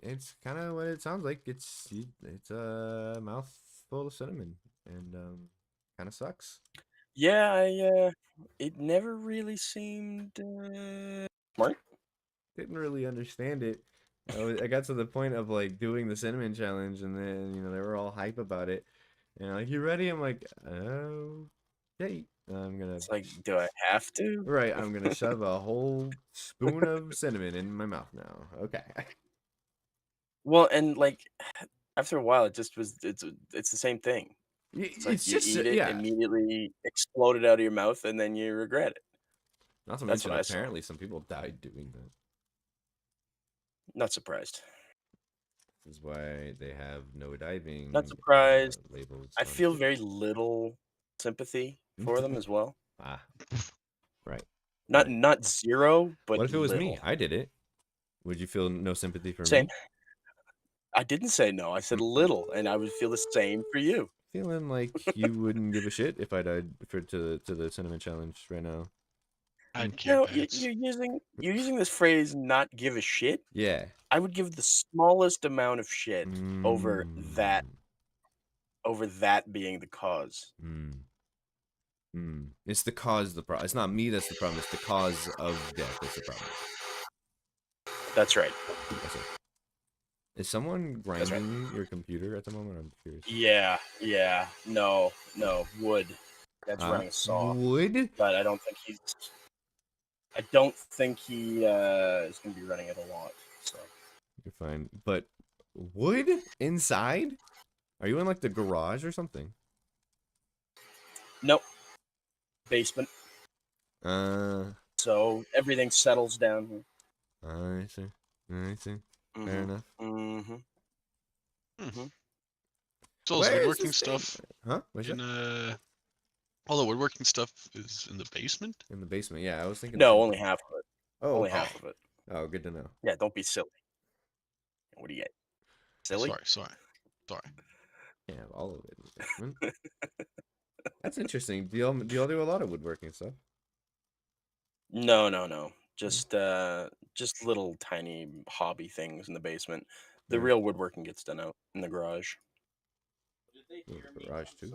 it's kind of what it sounds like. It's a mouthful of cinnamon, and kind of sucks. Yeah, it never really seemed smart. Didn't really understand it. I got to the point of like doing the cinnamon challenge, and then they were all hype about it, and like, you ready? I'm like, oh, okay. I'm gonna It's like, do I have to? right. I'm gonna shove a whole spoon of cinnamon in my mouth now. Okay. Well, and like after a while, it's the same thing. It's like It's you just eat it, yeah. immediately explode it out of your mouth, and then you regret it. Not to That's mention, what I saw. apparently, some people died doing that. Not surprised. This is why they have no Not diving surprised. labels I on feel food. very little sympathy for them as well. Ah, right. Not zero, but What if it was me? little. I did it. Would you feel no sympathy for Same. me? I didn't say no. I said little, and I would feel the same for you. Feeling like you wouldn't give a shit if I died to the cinnamon challenge right now. I'd care, No, Batz. you're using this phrase "not give a shit." Yeah. I would give the smallest amount of shit over that being the cause. It's the cause of the problem. It's not me that's the problem. It's the cause of death that's the problem. That's right. That's it. Is someone That's right. grinding your computer at the moment? I'm curious. Yeah. No, wood. That's running a saw. Wood? But I don't think he is going to be running it a lot. So You're fine. But wood inside? Are you in like the garage or something? nope. Basement. Uh, So everything settles down here. I see. Fair enough. So all the Where is woodworking this thing? stuff Huh? What's that? all the woodworking stuff is in the basement? In the basement, yeah. I was thinking. No, only half of it. Oh, Only okay. half of it. Oh, good to know. Yeah, don't be silly. What do you get? Silly? Sorry. Yeah, all of it in the basement. That's interesting. Do y'all do a lot of woodworking stuff? No. Just little tiny hobby things in the basement. The real woodworking gets done out in the garage. Garage too.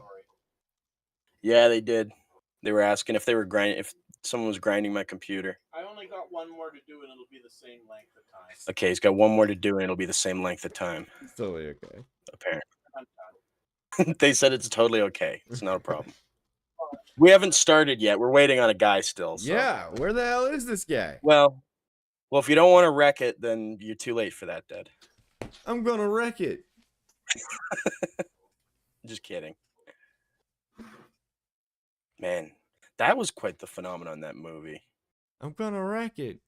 Yeah, they did. They were asking if someone was grinding my computer. I only got one more to do, and it'll be the same length of time. Okay, he's got one more to do, and it'll be the same length of time. It's totally okay. Apparently. They said it's totally okay. It's not a problem. We haven't started yet. We're waiting on a guy still. So. Yeah, where the hell is this guy? Well, if you don't want to wreck it, then you're too late for that, Dad. I'm gonna wreck it. Just kidding. Man, that was quite the phenomenon, that movie. I'm gonna wreck it.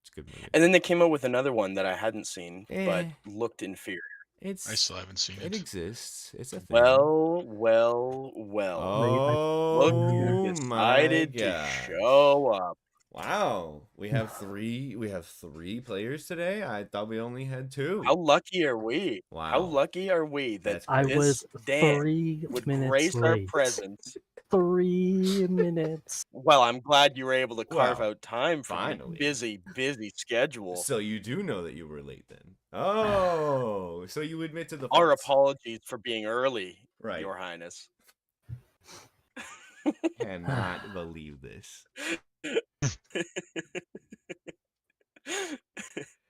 It's a good movie. And then they came out with another one that I hadn't seen, but looked inferior. I still haven't seen it. It exists. It's a thing. Well. Oh, Look who decided to show up. Wow, we have three players today. I thought we only had two. How lucky are we? Wow. How lucky are we that I was Dan 3 would minutes grace late. our presence? 3 minutes. Well, I'm glad you were able to carve Well, out time from finally. a busy schedule. So you do know that you were late then? Oh, so you admit to the Our faults. apologies for being early, Right. Your Highness. Cannot believe this.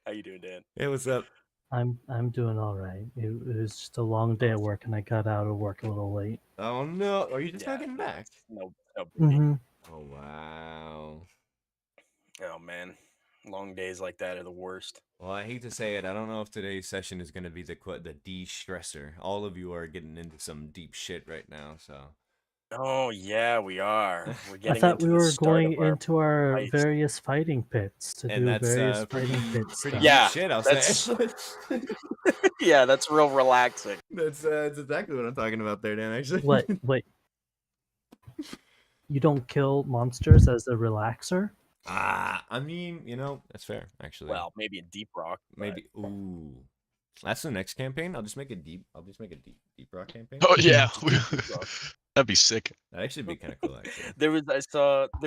How you doing, Dan? Hey, what's up? I'm doing all right. It was just a long day at work, and I got out of work a little late. Oh no, are you just not getting back? No. Mm-hmm. Oh wow. Oh man, long days like that are the worst. Well, I hate to say it. I don't know if today's session is going to be the de-stressor. All of you are getting into some deep shit right now, so. Oh yeah, we are. We're I getting thought into we the were start going of our into our fights. various fighting pits to And do that's various pretty fighting pits. deep Yeah, shit, I'll that's- say. Yeah, that's real relaxing. That's exactly what I'm talking about there, Dan, actually. What? Wait. You don't kill monsters as a relaxer? I mean, that's fair, actually. Well, maybe in Deep Rock. Maybe. Ooh. That's the next campaign. I'll just make a deep rock campaign. Oh yeah. That'd be sick. That'd actually be kind of cool, actually. There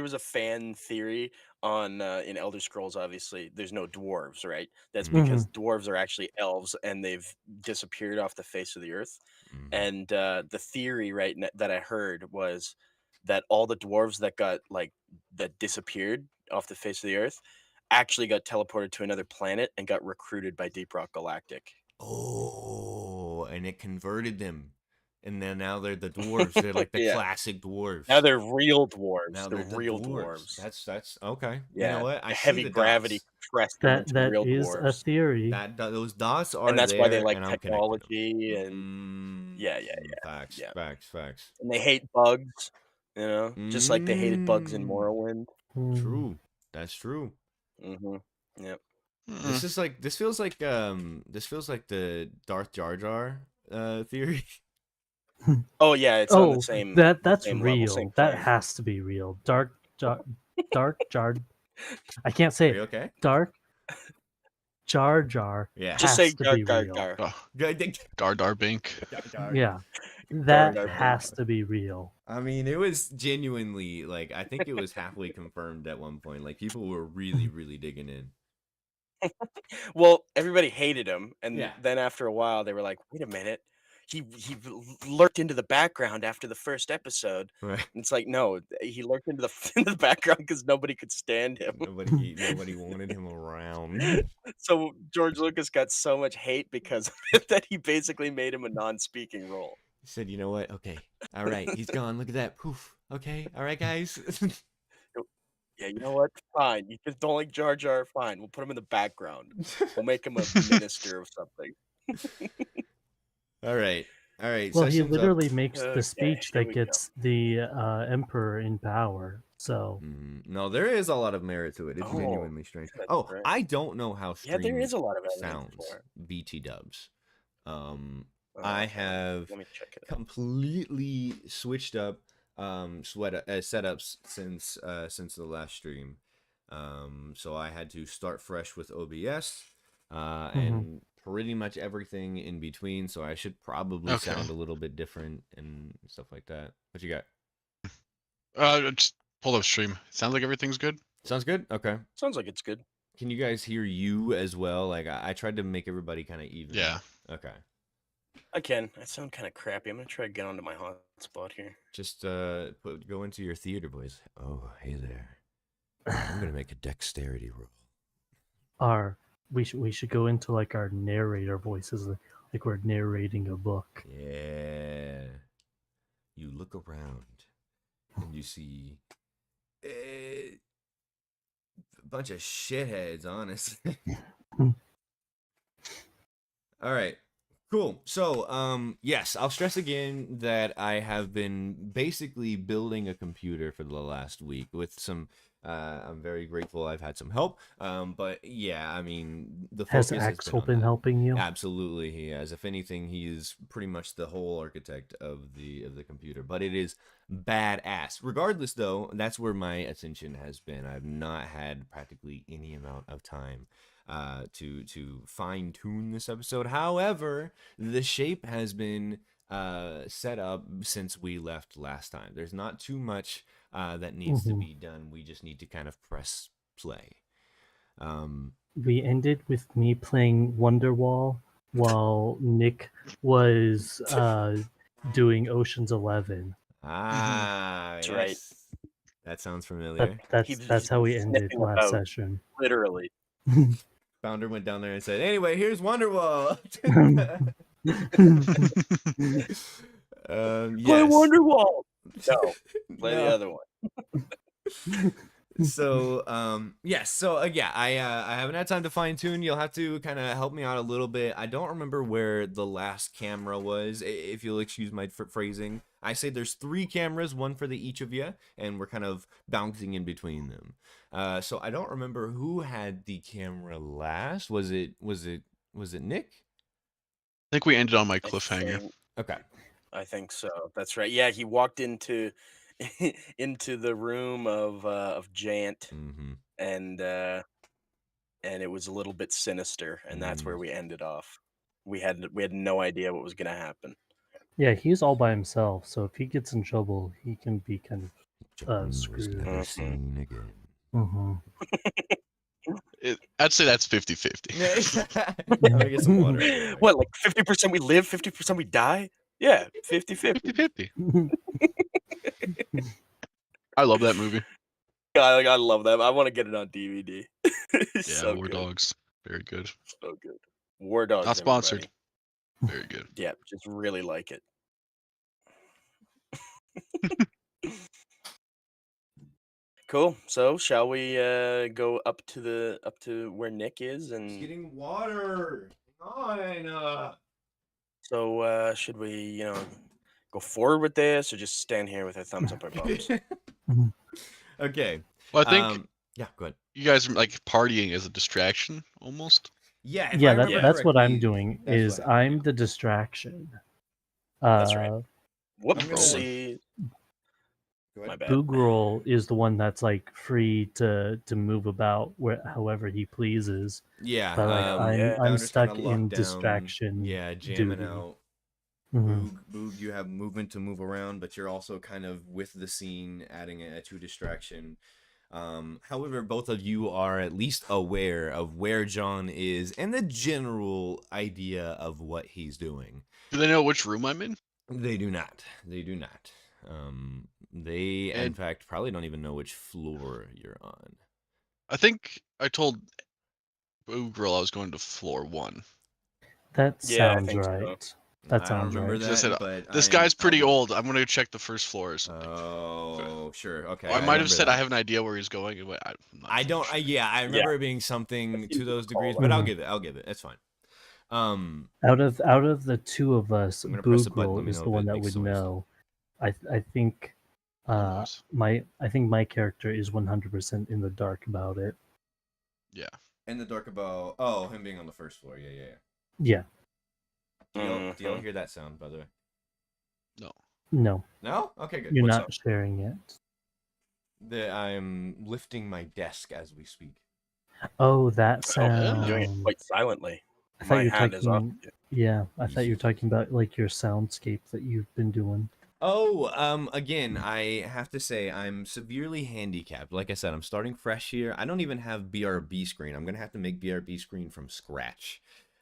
was a fan theory on in Elder Scrolls. Obviously, there's no dwarves, right? That's because dwarves are actually elves and they've disappeared off the face of the earth. Mhm. And the theory that I heard was that all the dwarves that disappeared off the face of the earth actually got teleported to another planet and got recruited by Deep Rock Galactic. Oh, and it converted them. And then now they're the dwarves. They're like the Yeah. classic dwarves. Now they're real dwarves. Now they're the real dwarves. dwarves. That's okay. Yeah, You know what? I the see heavy the gravity dots. compressed them into That real is a dwarves. theory. Those dots are And that's there, why they like and I'm connecting technology them. and yeah. Facts, Yeah. facts. And they hate bugs, just like they hated bugs in Mm. Morrowind. True. That's true. Mm-hmm. Yep. This is like this feels like the Darth Jar Jar theory. Oh yeah, it's on Oh, the same. that's same level, real. same That plane. has to be real. Dark Jar. I can't say Are you it. okay? Dark Jar Jar Yeah. Just has say to gar be gar real. gar. Oh, Jar Dar Dar Bink. Jar. Yeah, that Jar. has to be real. I mean, it was genuinely like I think it was halfway confirmed at one point. Like people were really digging in. Well, everybody hated him, and Yeah. then after a while, they were like, "Wait a minute, he lurked into the background after the first episode." Right. And it's like, no, he lurked into the background because nobody could stand him. Nobody wanted him around. So George Lucas got so much hate because of it that he basically made him a non-speaking role. He said, "You know what? Okay, all right, he's gone. Look at that. Poof. Okay, all right, guys." Yeah, you know what? Fine. You just don't like Jar Jar. Fine. We'll put him in the background. We'll make him a minister or something. All right. Well, he session's up. literally makes Okay, the speech here that we go. gets the emperor in power. So No, there is a lot of merit to it. It's Oh, genuinely strange. that's Oh, right. I don't know how Yeah, there stream is a lot of evidence sounds. for it. BT dubs. Oh, I okay. have Let me check it out. completely switched up setups since the last stream. So I had to start fresh with OBS and pretty much everything in between. So I should probably Okay. sound a little bit different and stuff like that. What you got? Just pull up stream. Sounds like everything's good. Sounds good. Okay. Sounds like it's good. Can you guys hear you as well? Like I tried to make everybody kind of even. Yeah. Okay. I can. I sound kind of crappy. I'm gonna try to get onto my hotspot here. Just go into your theater voice. Oh, hey there. I'm gonna make a dexterity roll. we should go into like our narrator voices, like we're narrating a book. Yeah. You look around and you see a bunch of shitheads, honestly. All right. Cool. So, yes, I'll stress again that I have been basically building a computer for the last week with some. I'm very grateful I've had some help. But yeah, I mean, the focus Has has Axel on been that. helping you? Absolutely, he has. If anything, he is pretty much the whole architect of the computer. But it is badass. Regardless, though, that's where my attention has been. I've not had practically any amount of time to fine tune this episode. However, the shape has been set up since we left last time. There's not too much that needs to be done. We just need to kind of press play. We ended with me playing Wonderwall while Nick was doing Ocean's 11. That's That's right. That sounds familiar. That's how we ended sniffing last about. session. Literally. Founder went down there and said, "Anyway, here's Wonderwall." Play Yes. Wonderwall. No, play No. the other one. So yes, so yeah, I haven't had time to fine tune. You'll have to kind of help me out a little bit. I don't remember where the last camera was, if you'll excuse my phrasing. I say there's 3 cameras, one for each of you, and we're kind of bouncing in between them. So I don't remember who had the camera last. Was it Nick? I think we ended on my cliffhanger. Okay. I think so. That's right. Yeah, he walked into the room of Jant, Mm-hmm. and it was a little bit sinister, and that's where we ended off. We had no idea what was going to happen. Yeah, he's all by himself, so if he gets in trouble, he can be kind John was screwed. never Mhm. seen again. of. I'd say that's 50-50. I'm gonna get some water. I'll be right back. What, like 50% we live, 50% we die? Yeah, 50-50. 50-50. Mhm. I love that movie. I love that. I want to get it on DVD. It's Yeah, so War good. Dogs. Very good. So good. War Dogs. Not sponsored. everybody. Very good. Yeah, just really like it. Cool. So shall we go up to where Nick is, Just and getting water. Hang on. so should we go forward with this, or just stand here with our thumbs up our bums? Okay. Well, I think Yeah, go ahead. you guys are like partying as a distraction almost. Yeah, if I Yeah, remember that's what I'm correctly, doing. that's Is what happened, I'm yeah. the distraction. That's right. I'm gonna- Whoopsie. Go My ahead. bad. Boogroll is the one that's like free to move about however he pleases. Yeah, But like yeah. I'm Founder's kinda stuck locked in down. distraction. Yeah, jamming duty. out. Mhm. Boog, you have movement to move around, but you're also kind of with the scene, adding a to distraction. However, both of you are at least aware of where John is and the general idea of what he's doing. Do they know which room I'm in? They do not. They do not. They, in And- fact, probably don't even know which floor you're on. I think I told Boo Girl I was going to floor 1. That Yeah, I sounds think so. right. That I don't sounds remember right. Because I said, but this I guy's am- pretty I'll- old. I'm going to check the first floor or something. Oh, sure. Okay. Or I might have remember said that. I have an idea where he's going. But I'm not I don't. sure. I remember it being something seems to those to recall degrees, that. but Mhm. I'll give it. It's fine. Out of the two of us, I'm gonna press the button, let Boogroll me is know the if one it that makes would noise. know. I think No noise. my character is 100% in the dark about it. Yeah. In the dark about him being on the first floor. Yeah. Yeah. Do y'all Mhm. hear that sound, by the way? No, No. Okay, good. you're What's not up? sharing it. I am lifting my desk as we speak. Oh, that Oh, yeah. sound. I'm doing it quite silently. I thought My you were hand is up. talking. Yeah, I thought you were talking about like your soundscape that you've been doing. Again, I have to say I'm severely handicapped. Like I said, I'm starting fresh here. I don't even have BRB screen. I'm gonna have to make BRB screen from scratch.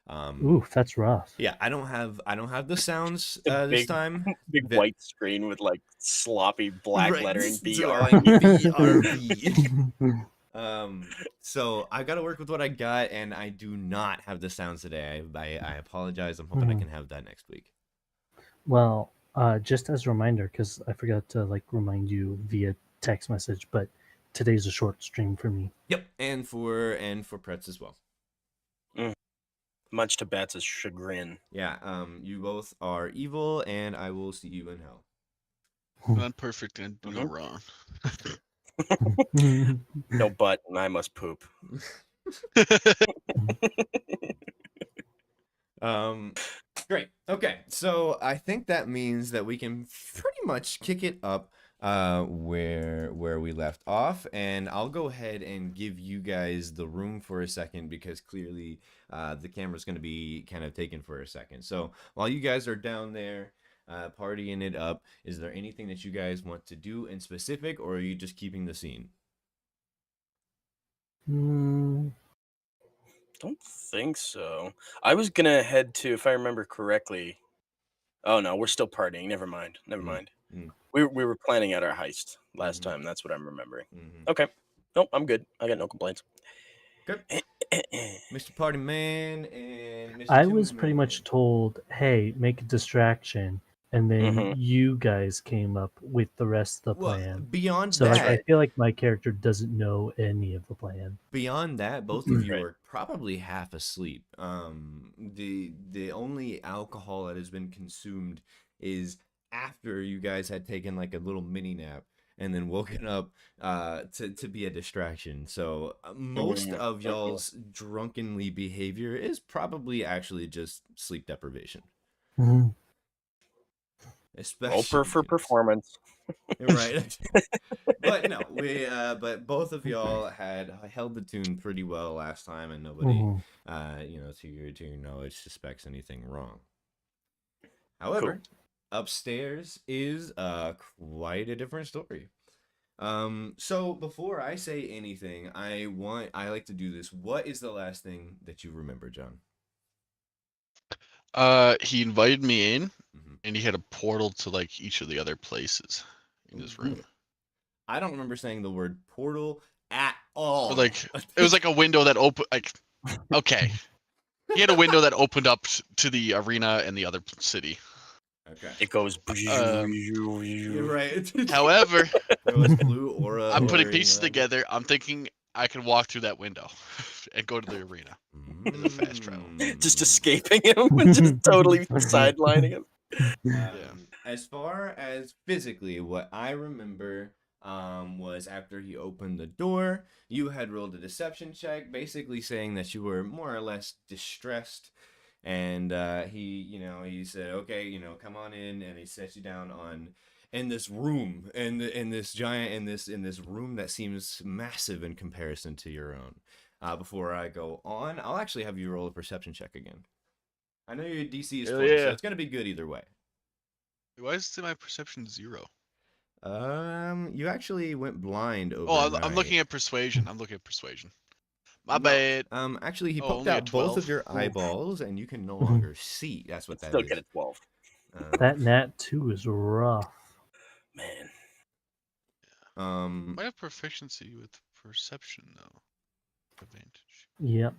Ooh, that's rough. Yeah, I don't have the sounds The this big- time. Big Ve- white screen with like sloppy black Right, lettering just BR. BRB. So I got to work with what I got, and I do not have the sounds today. I apologize. I'm hoping I can have that next week. Well, just as a reminder, because I forgot to like remind you via text message, but today's a short stream for me. Yep, and for Pretz as well. Much to Batz's chagrin. Yeah, you both are evil, and I will see you in hell. I'm perfect and do no wrong. No butt, and I must poop. Great. Okay, so I think that means that we can pretty much kick it up where we left off, and I'll go ahead and give you guys the room for a second because clearly the camera's going to be kind of taken for a second. So while you guys are down there partying it up, is there anything that you guys want to do in specific, or are you just keeping the scene? Don't think so. I was gonna head to, if I remember correctly. Oh no, we're still partying. Never mind. Mm. We were planning out our heist last time. That's what I'm remembering. Mm-hmm. Okay. Nope, I'm good. I got no complaints. Good. Mr. Party Man and Mr. I Timid was pretty Man. much told, "Hey, make a distraction," and then you guys came up with the rest of the plan. Beyond So like, I that, feel like my character doesn't know any of the plan. both of you Right. are probably half asleep. The only alcohol that has been consumed is after you guys had taken like a little mini nap and then woken up to be a distraction. So most of y'all's drunkenly behavior is probably actually just sleep deprivation. Mhm. Especially For performance. right. But no, but both of y'all had held the tune pretty well last time, and nobody Mhm. to your knowledge suspects anything wrong. However, Upstairs is quite a different story. So before I say anything, I like to do this. What is the last thing that you remember, John? He invited me in, Mm-hmm. and he had a portal to like each of the other places in his room. I don't remember saying the word portal at all. But like it was like a window that opened. Like, okay, he had a window that opened up to the arena and the other city. Okay. It goes. You're right. However, There was blue aura. I'm putting or, pieces you know, together. I'm thinking I can walk through that window and go to the arena. As a fast travel. Just escaping him and just totally sidelining him. As far as physically, what I remember was after he opened the door, you had rolled a deception check, basically saying that you were more or less distressed. And he said, okay, come on in, and he set you down in this room, in this room that seems massive in comparison to your own. Before I go on, I'll actually have you roll a perception check again. I know your DC is 20, so it's gonna be good either way. Why is my perception 0? You actually went blind over. Oh, I'm looking at persuasion. My bad. Actually, he Oh, poked only a out both 12? of your eyeballs, and you can no longer see. That's what that Still is. get a 12. That nat 2 is rough. Man. Might have proficiency with perception though. Advantage. Yep,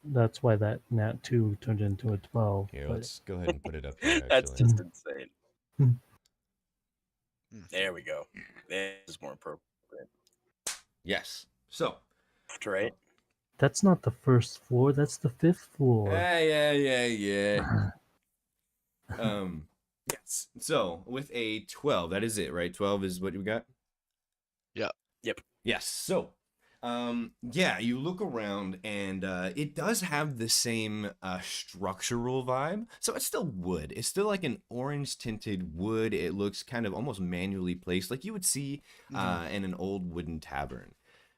that's why that nat 2 turned into a 12. Here, but- let's go ahead and put it up here. That's Actually. just insane. Hmm. There we go. This is more appropriate. Yes. So. Right? That's not the first floor. That's the 5th floor. Yeah. Yes. So with a 12, that is it, right? 12 is what you got? Yeah. Yep. Yes. So, yeah, you look around and it does have the same structural vibe. So it's still wood. It's still like an orange tinted wood. It looks kind of almost manually placed, like you would see in an old wooden tavern.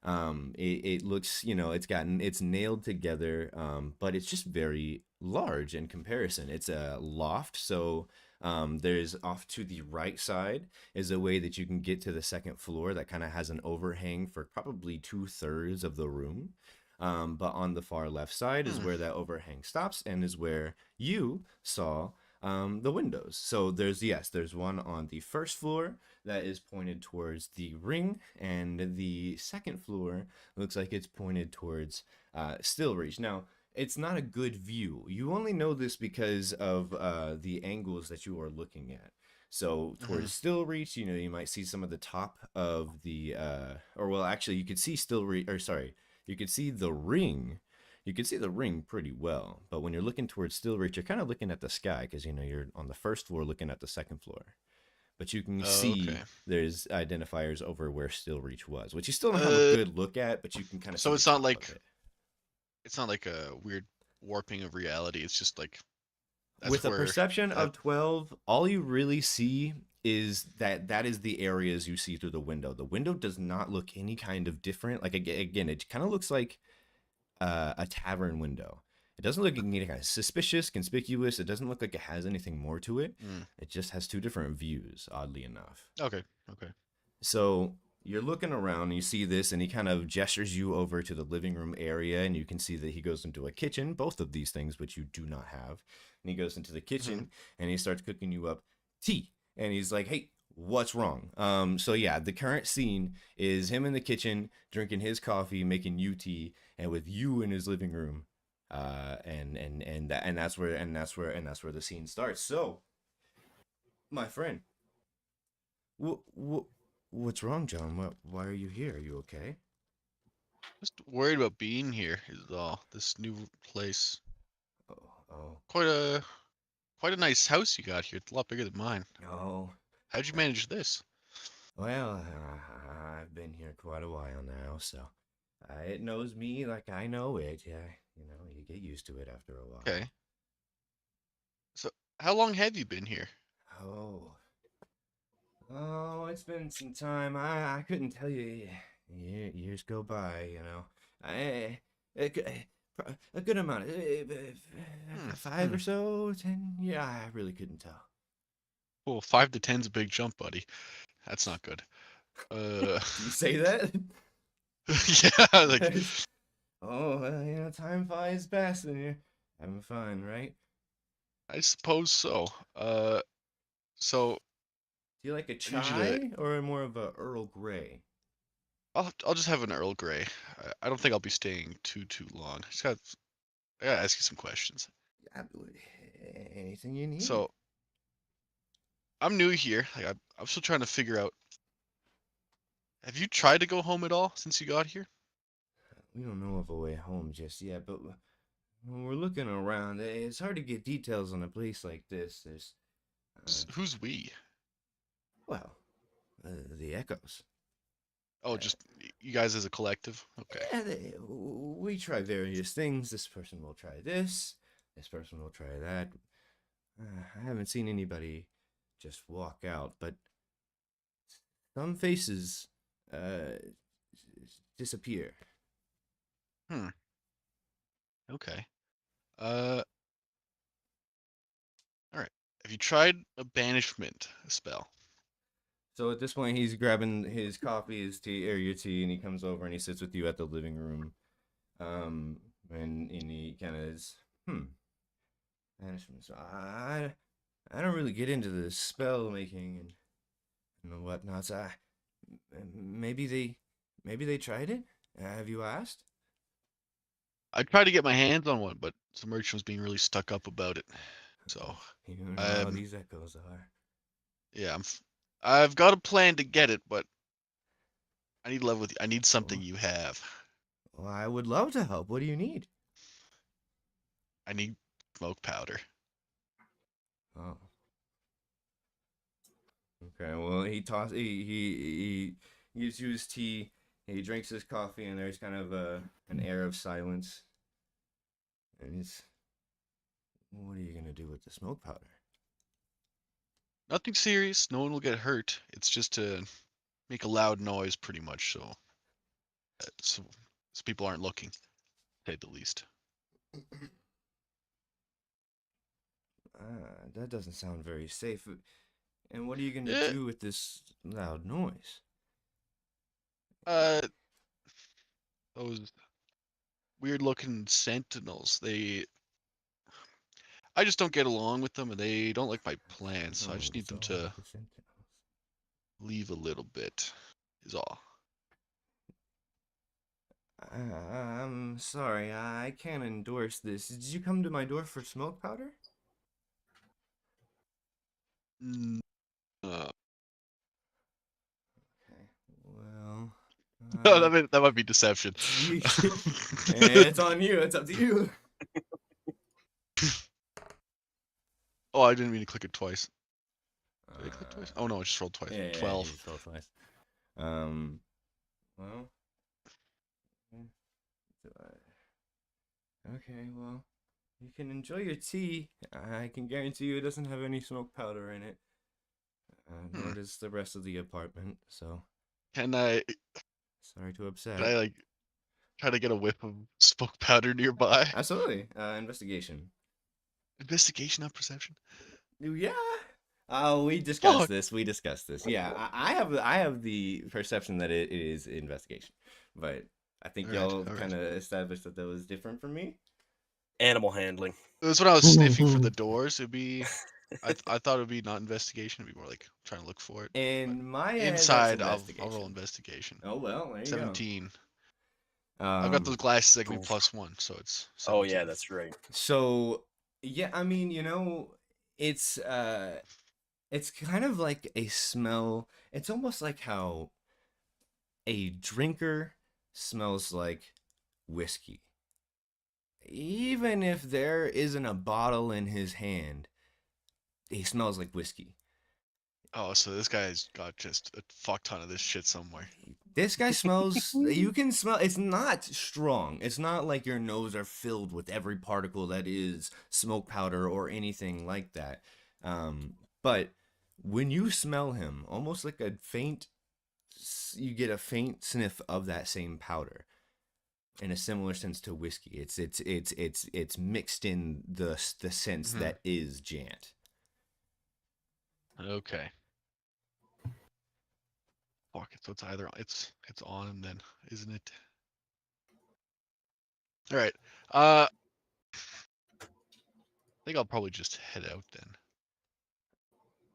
It looks, it's nailed together, but it's just very large in comparison. It's a loft, so there's off to the right side is a way that you can get to the second floor that kind of has an overhang for probably 2/3 of the room. But on the far left side is where that overhang stops and is where you saw the windows. So there's one on the first floor that is pointed towards the ring, and the second floor looks like it's pointed towards Still Reach. Now, it's not a good view. You only know this because of the angles that you are looking at. So towards Still Reach, you might see some of the top of the you could see you could see the ring. You can see the ring pretty well, but when you're looking towards Still Reach, you're kind of looking at the sky because you're on the first floor looking at the second floor. But you can see there's identifiers over where Still Reach was, which you still don't have a good look at, but you can kind of. So it's not like a weird warping of reality. It's just like with a perception of 12, all you really see is that is the areas you see through the window. The window does not look any kind of different. Like again, it kind of looks like a tavern window. It doesn't look any kind of suspicious, conspicuous. It doesn't look like it has anything more to it. It just has two different views, oddly enough. Okay. So you're looking around and you see this, and he kind of gestures you over to the living room area, and you can see that he goes into a kitchen, both of these things which you do not have. And he goes into the kitchen and he starts cooking you up tea. And he's like, "Hey, what's wrong?" So yeah, the current scene is him in the kitchen drinking his coffee, making you tea, and with you in his living room. And that's where the scene starts. So, my friend, what's wrong, John? Why are you here? Are you okay? Just worried about being here is all. This new place. Oh. Quite a nice house you got here. It's a lot bigger than mine. Oh. How'd you manage this? Well, I've been here quite a while now, so it knows me like I know it. Yeah, you get used to it after a while. Okay. So, how long have you been here? Oh, it's been some time. I couldn't tell you. Years go by, a good amount. 5 or so, 10. Yeah, I really couldn't tell. Well, 5 to 10's a big jump, buddy. That's not good. Do you say that? Yeah, like Oh, well, time flies fast when you're having fun, right? I suppose so. So Do you like a I need you to. chai or more of a Earl Grey? I'll just have an Earl Grey. I don't think I'll be staying too long. I gotta ask you some questions. Anything you need. So I'm new here. Like I'm still trying to figure out. Have you tried to go home at all since you got here? We don't know of a way home just yet, but when we're looking around, it's hard to get details on a place like this. There's, Who's we? well, the Echoes. Oh, just you guys as a collective. Okay. Yeah, we try various things. This person will try this. This person will try that. I haven't seen anybody just walk out, but some faces disappear. Okay. All right. Have you tried a banishment spell? So at this point, he's grabbing his coffee, his tea, or your tea, and he comes over and he sits with you at the living room. And he kind of is, banishment. So I don't really get into the spell making and whatnot. So maybe they tried it. Have you asked? I tried to get my hands on one, but some merchant was being really stuck up about it. So You know how these Echoes are. yeah, I've got a plan to get it, but I need love with you. I need something you have. Well, I would love to help. What do you need? I need smoke powder. Oh. Okay. Well, he gives you his tea. He drinks his coffee, and there's kind of an air of silence. And he's, what are you gonna do with the smoke powder? Nothing serious. No one will get hurt. It's just to make a loud noise, pretty much, so people aren't looking, to say the least. That doesn't sound very safe. And what are you gonna do with this loud noise? Those weird-looking sentinels. I just don't get along with them, and they don't like my plans. So I just need them to leave a little bit. Is all. I'm sorry, I can't endorse this. Did you come to my door for smoke powder? Okay, Well, that might be deception. it's on you. It's up to you. Oh, I didn't mean to click it twice. Did I click twice? Oh no, I just rolled twice. Yeah, 12. you just rolled twice. Well. Okay, well, you can enjoy your tea. I can guarantee you it doesn't have any smoke powder in it. Nor does the rest of the apartment, so. Can I Sorry to upset. try to get a whiff of smoke powder nearby? Absolutely. Investigation. Investigation, not perception. Yeah. Oh, we discussed this. We discussed this. Yeah, I have the perception that it is investigation, but I think y'all kind of established that was different from me. Animal handling. It was when I was sniffing for the doors. It'd be. I thought it would be not investigation. It'd be more like trying to look for it. In my head, inside, that's I'll roll investigation. Oh well, there you 17. go. I've got those glasses that give me +1, so it's. 17. Oh yeah, that's right. So yeah, I mean, it's kind of like a smell. It's almost like how a drinker smells like whiskey. Even if there isn't a bottle in his hand, he smells like whiskey. Oh, so this guy's got just a fuck ton of this shit somewhere. This guy smells, you can smell, it's not strong. It's not like your nose are filled with every particle that is smoke powder or anything like that. But when you smell him, almost like you get a faint sniff of that same powder. In a similar sense to whiskey, it's mixed in the sense that is Jant. Okay. Fuck it. So it's either it's on and then, isn't it? All right. I think I'll probably just head out then.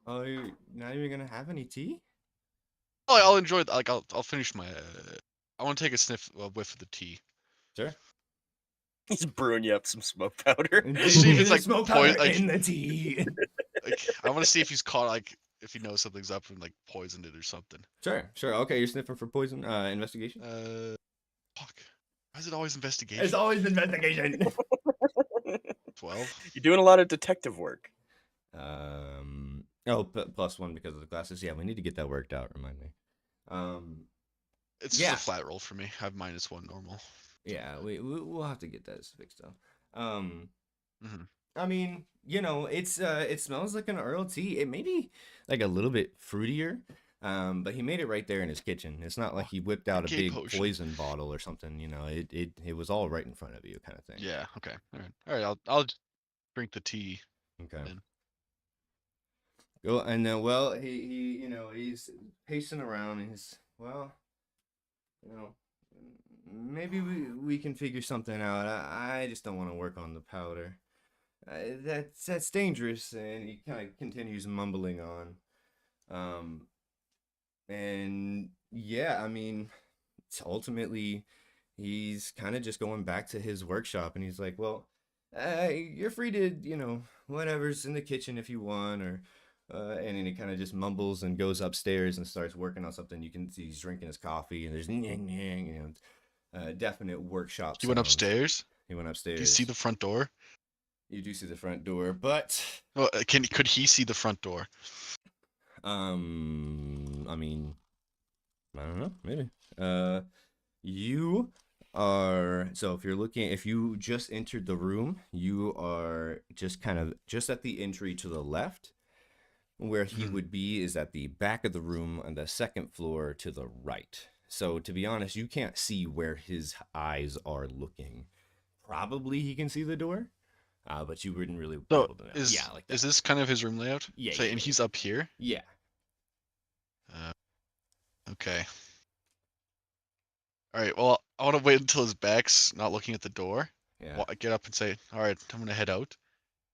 Oh, you're not even gonna have any tea? Oh, I'll enjoy it. Like I'll finish my. I want to take a whiff of the tea. Sure. He's brewing you up some smoke powder. See if it's like smoke powder like, in the tea. like I want to see if he's caught, like if he knows something's up and like poisoned it or something. Sure. Okay, you're sniffing for poison. Investigation. Fuck. Why is it always investigation? It's always investigation. 12. You're doing a lot of detective work. Oh, +1 because of the glasses. Yeah, we need to get that worked out. Remind me. It's yeah. just a flat roll for me. I have -1 normal. Yeah, we'll have to get that fixed up. Mhm. I mean, you know, it smells like an Earl tea. It may be like a little bit fruitier. But he made it right there in his kitchen. It's not like he whipped out a Decay big potion. poison bottle or something. You know, it was all right in front of you, kind of thing. Yeah. Okay. All right. I'll drink the tea. Okay. Then. Go and then, well, he you know, he's pacing around and he's, well, you know, maybe we can figure something out. I just don't want to work on the powder. That's dangerous. And he kind of continues mumbling on. And yeah, I mean, ultimately, he's kind of just going back to his workshop, and he's like, well, you're free to, you know, whatever's in the kitchen if you want, or, and then he kind of just mumbles and goes upstairs and starts working on something. You can see he's drinking his coffee, and there's, you know, definite workshop He went sounds. Upstairs. He went upstairs. Do you see the front door? You do see the front door, but Oh, could he see the front door? I mean, I don't know, maybe. You are, so if you just entered the room, you are just kind of just at the entry to the left. Where he would be is at the back of the room on the second floor to the right. So to be honest, you can't see where his eyes are looking. Probably he can see the door, but you wouldn't really be So able to know. is Yeah, like that. is this kind of his room layout? Yeah, Say, yeah, and yeah. he's up here. Yeah. Okay. All right. Well, I want to wait until his back's not looking at the door. Yeah. Get up and say, "All right, I'm gonna head out."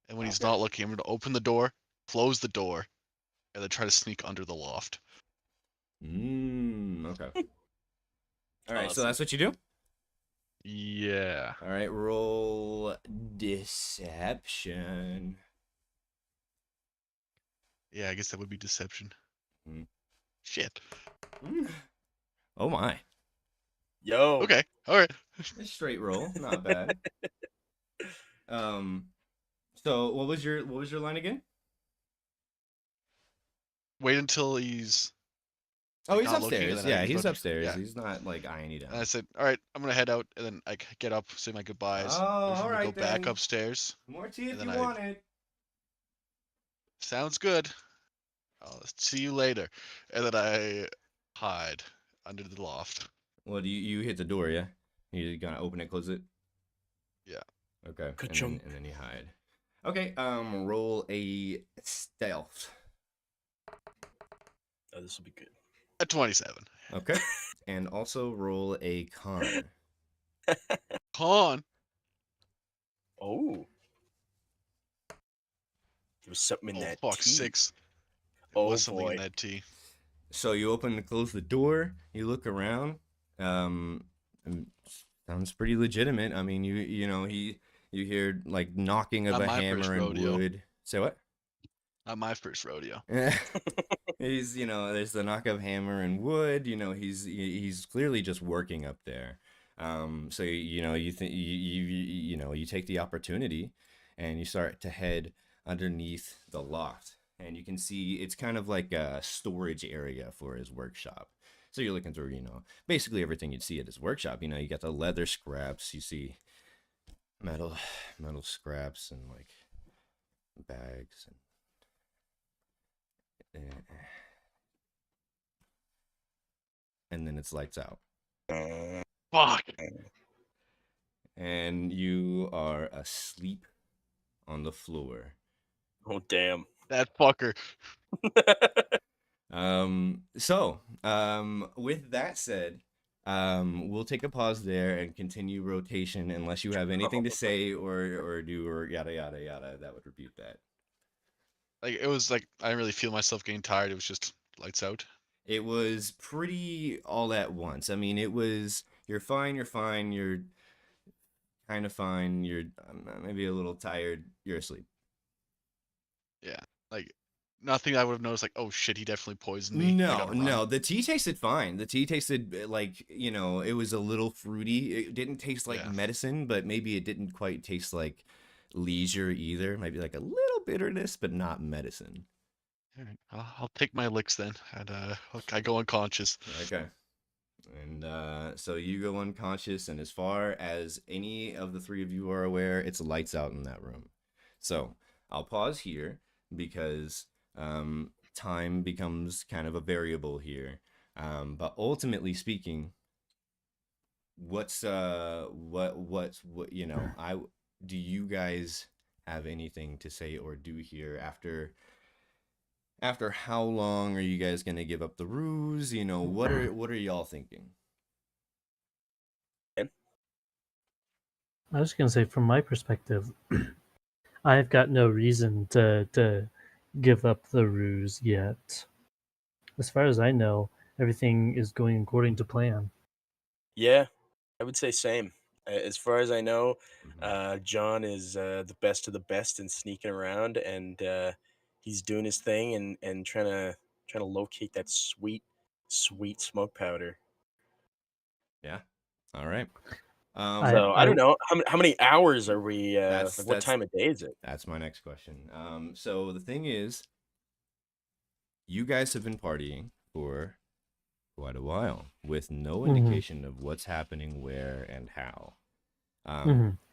And when he's Okay. not looking, I'm gonna open the door, close the door, and then try to sneak under the loft. Okay. All right, so Awesome. that's what you do? Yeah. All right, roll deception. Yeah, I guess that would be deception. Hmm. Shit. Oh my. Yo. Okay. All right. A straight roll, not bad. So what was your line again? Wait until he's. Oh, like, he's not looking, and upstairs. then I Yeah, go he's to- upstairs. yeah. He's not like eyeing you down. And I said, "All right, I'm gonna head out," and then I get up, say my goodbyes. Oh, wait for him all to right go back then. upstairs. More tea if and you then I- want it. Sounds good. I'll see you later. And then I hide under the loft. Well, you hit the door, yeah? You gonna open it, close it? Yeah. Okay. Ka-chunk. And then you hide. Okay, roll a stealth. Oh, this will be good. At 27. Okay. And also roll a con. Con. Oh. There was something in Oh, that fuck, tea. 6. Oh, was something boy. in that tea. So you open and close the door, you look around, and sounds pretty legitimate. I mean, you hear like knocking of Not a my first hammer and rodeo. wood. Say what? Not my first rodeo. He's, there's the knock of hammer and wood. He's clearly just working up there. So you think you take the opportunity, and you start to head underneath the loft, and you can see it's kind of like a storage area for his workshop. So you're looking through, basically everything you'd see at his workshop. You got the leather scraps, you see metal scraps and like bags and then it's lights out. Fuck. And you are asleep on the floor. Oh, damn. That fucker. With that said, we'll take a pause there and continue rotation unless you have anything to say or do or yada yada yada that would refute that. Like it was like I didn't really feel myself getting tired. It was just lights out. It was pretty all at once. I mean, it was you're fine, you're kind of fine, you're maybe a little tired, you're asleep. Yeah, like nothing I would have noticed. Like, oh shit, he definitely poisoned me. I gotta run. No, the tea tasted fine. The tea tasted like, it was a little fruity. It didn't taste like Yeah. medicine, but maybe it didn't quite taste like leisure either. Maybe like a little bitterness, but not medicine. All right, I'll take my licks then, and I go unconscious. Okay. And so you go unconscious, and as far as any of the three of you are aware, it's lights out in that room. So I'll pause here because time becomes kind of a variable here. But ultimately speaking, what's do you guys have anything to say or do here after how long are you guys gonna give up the ruse? What are y'all thinking? I was gonna say, from my perspective, I've got no reason to give up the ruse yet. As far as I know, everything is going according to plan. Yeah, I would say same. As far as I know, Mhm. John is the best of the best and sneaking around, and he's doing his thing and trying to locate that sweet smoke powder. Yeah. All right. So I don't know how many hours are we? That's Like, what that's time of day is it? that's my next question. So the thing is, you guys have been partying for quite a while with no indication of what's happening where and how.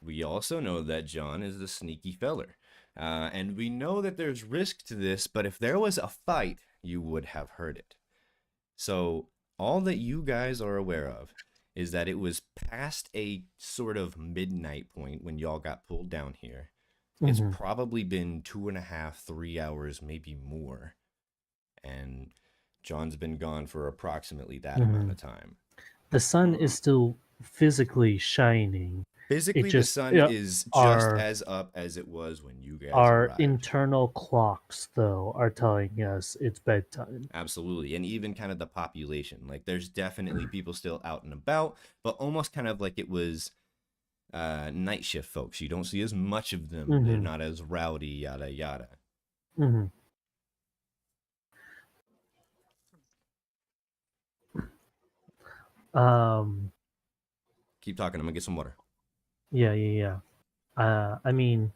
We also know that John is the sneaky feller. And we know that there's risk to this, but if there was a fight, you would have heard it. So all that you guys are aware of is that it was past a sort of midnight point when y'all got pulled down here. It's probably been 2.5, 3 hours, maybe more. And John's been gone for approximately that amount of time. The sun is still physically shining. Physically, It the just sun is just as up as it was when you guys our arrived. internal clocks, though, are telling us it's bedtime. Absolutely. And even kind of the population. Like, there's definitely people still out and about, but almost kind of like it was night shift folks. You don't see as much of them. They're not as rowdy, yada, yada. Keep talking. I'm going to get some water. Yeah. I mean,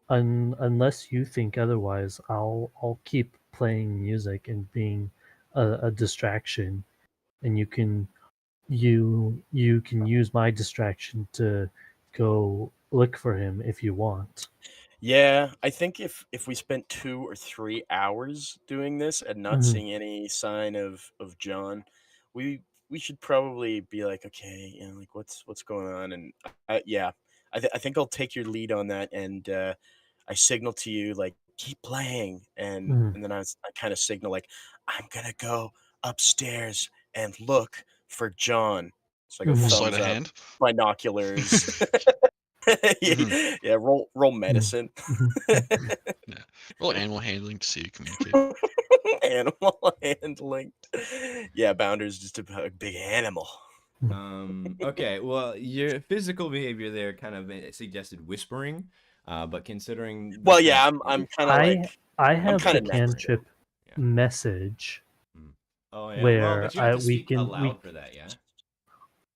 unless you think otherwise, I'll keep playing music and being a distraction, and you can use my distraction to go look for him if you want. Yeah, I think if we spent 2 or 3 hours doing this and not seeing any sign of John, we should probably be like, okay, like what's going on? And yeah, I think I'll take your lead on that, and I signal to you like keep playing, and then I kind of signal like I'm gonna go upstairs and look for John. It's like a Full sleight thumbs of up, hand. binoculars. Yeah, roll medicine. Yeah. Roll animal handling to see you communicate. Animal handling. Yeah, Bounder's just a big animal. Okay, well, your physical behavior there kind of suggested whispering, but considering the Well, yeah, fact I'm kind of like I I'm have kind the of next to him. cantrip message Oh yeah, well, where but you have to we speak can aloud for that,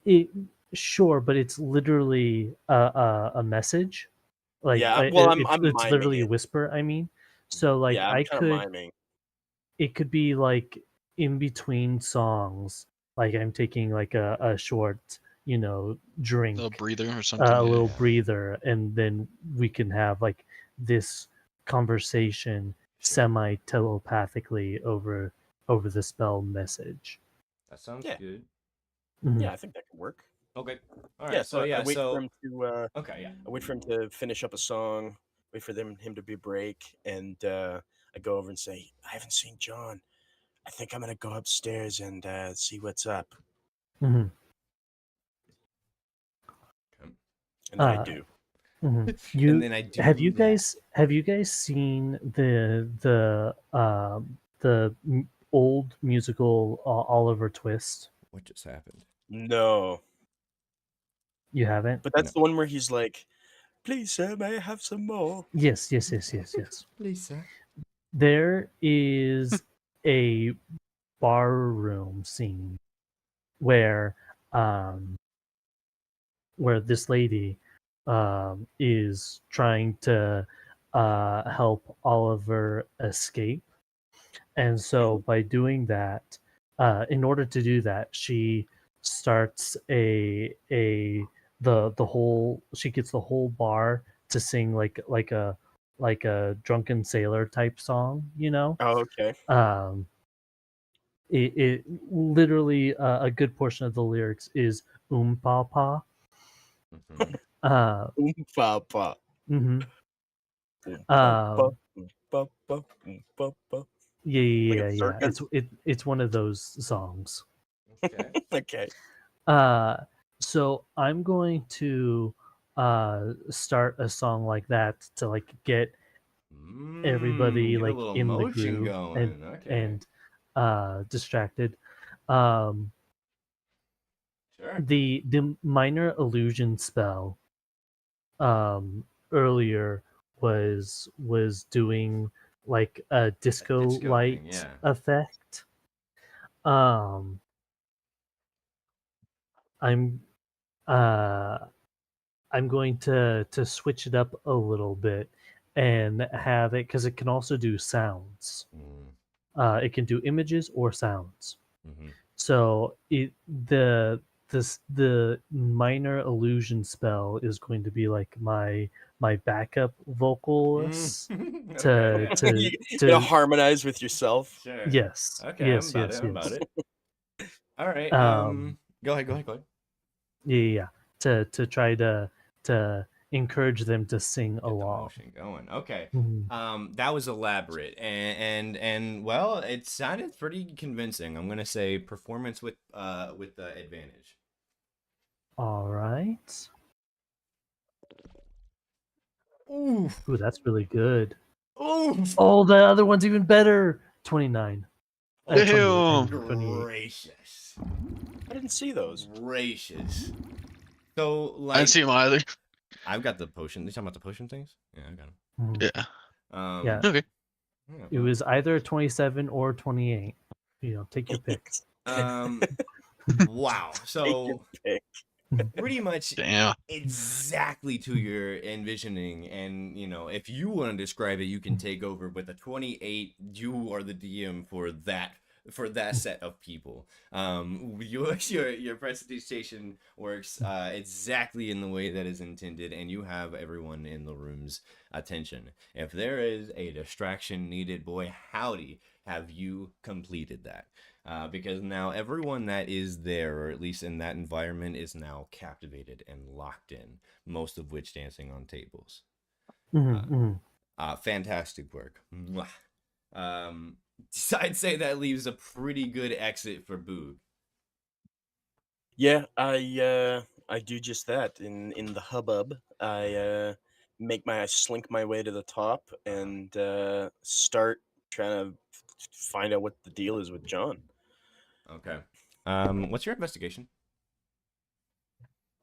yeah. sure, but it's literally a message. Like Yeah, well, I'm it's miming literally a it. whisper. I mean, so like Yeah, I'm I kind of could, miming. it could be like in between songs, like I'm taking like a short, drink, Little breather or something. a little Yeah. breather, and then we can have like this conversation Sure. semi telepathically over the spell message. That sounds Yeah, good. yeah, I think that could work. Okay. All Yeah, right. so I wait for So him to okay, yeah. I wait for him to finish up a song, wait for him to be break, and I go over and say, I haven't seen John. I think I'm gonna go upstairs and see what's up. Mhm. And then I do. Mhm. And then I do have you that. guys seen the old musical Oliver Twist? What just happened? No. You haven't? But that's the one where he's like, please, sir, may I have some more? Yes. Please, sir. There is a bar room scene where this lady is trying to help Oliver escape, and so by doing that, in order to do that, she starts the whole she gets the whole bar to sing like a drunken sailor type song, you know. Oh, okay. It literally a good portion of the lyrics is pa pa. Mhm. Papa. Mhm. Papa. Um, Papa. Papa. yeah, Like yeah, a yeah. circus? It's one of those songs. Okay. Okay. So I'm going to start a song like that to like get everybody Get a like little in the motion groove going. Okay. and distracted. Um, Sure. the minor illusion spell earlier was doing like a disco disco light thing, yeah. effect. Um, I'm uh I'm going to switch it up a little bit and have it because it can also do sounds. It can do images or sounds. Mm-hmm. So the minor illusion spell is going to be like my backup vocals to Okay. to You to gotta harmonize with yourself. Sure. yes Okay, I'm yes about yes it. I'm about yes it. All right. um Go ahead. yeah to try to encourage them to sing Get the along. motion going. Okay. Mhm. That was elaborate and well, it sounded pretty convincing. I'm gonna say performance with the advantage. All right. Oof. Ooh, that's really good. Oof. Oh, the other one's even better. 29. Oh, 28. Damn. 28. gracious. I didn't see those. Gracious. So I didn't like see him either. I've got the potion. You talking about the potion things? Yeah, I got them. Mhm. Yeah. Yeah. Okay. Yeah, It well, was either 27 or 28. You know, take your pick. wow. So Pick. pretty much Damn. exactly to your envisioning, and if you want to describe it, you can take over with a 28. You are the DM for that set of people. Your presentation works exactly in the way that is intended, and you have everyone in the room's attention. If there is a distraction needed, boy howdy, have you completed that. Because now everyone that is there, or at least in that environment, is now captivated and locked in, most of which dancing on tables. Fantastic work. Mwah. I'd say that leaves a pretty good exit for Boog. Yeah, I do just that. In the hubbub, I slink my way to the top and start trying to find out what the deal is with John. Okay. What's your investigation?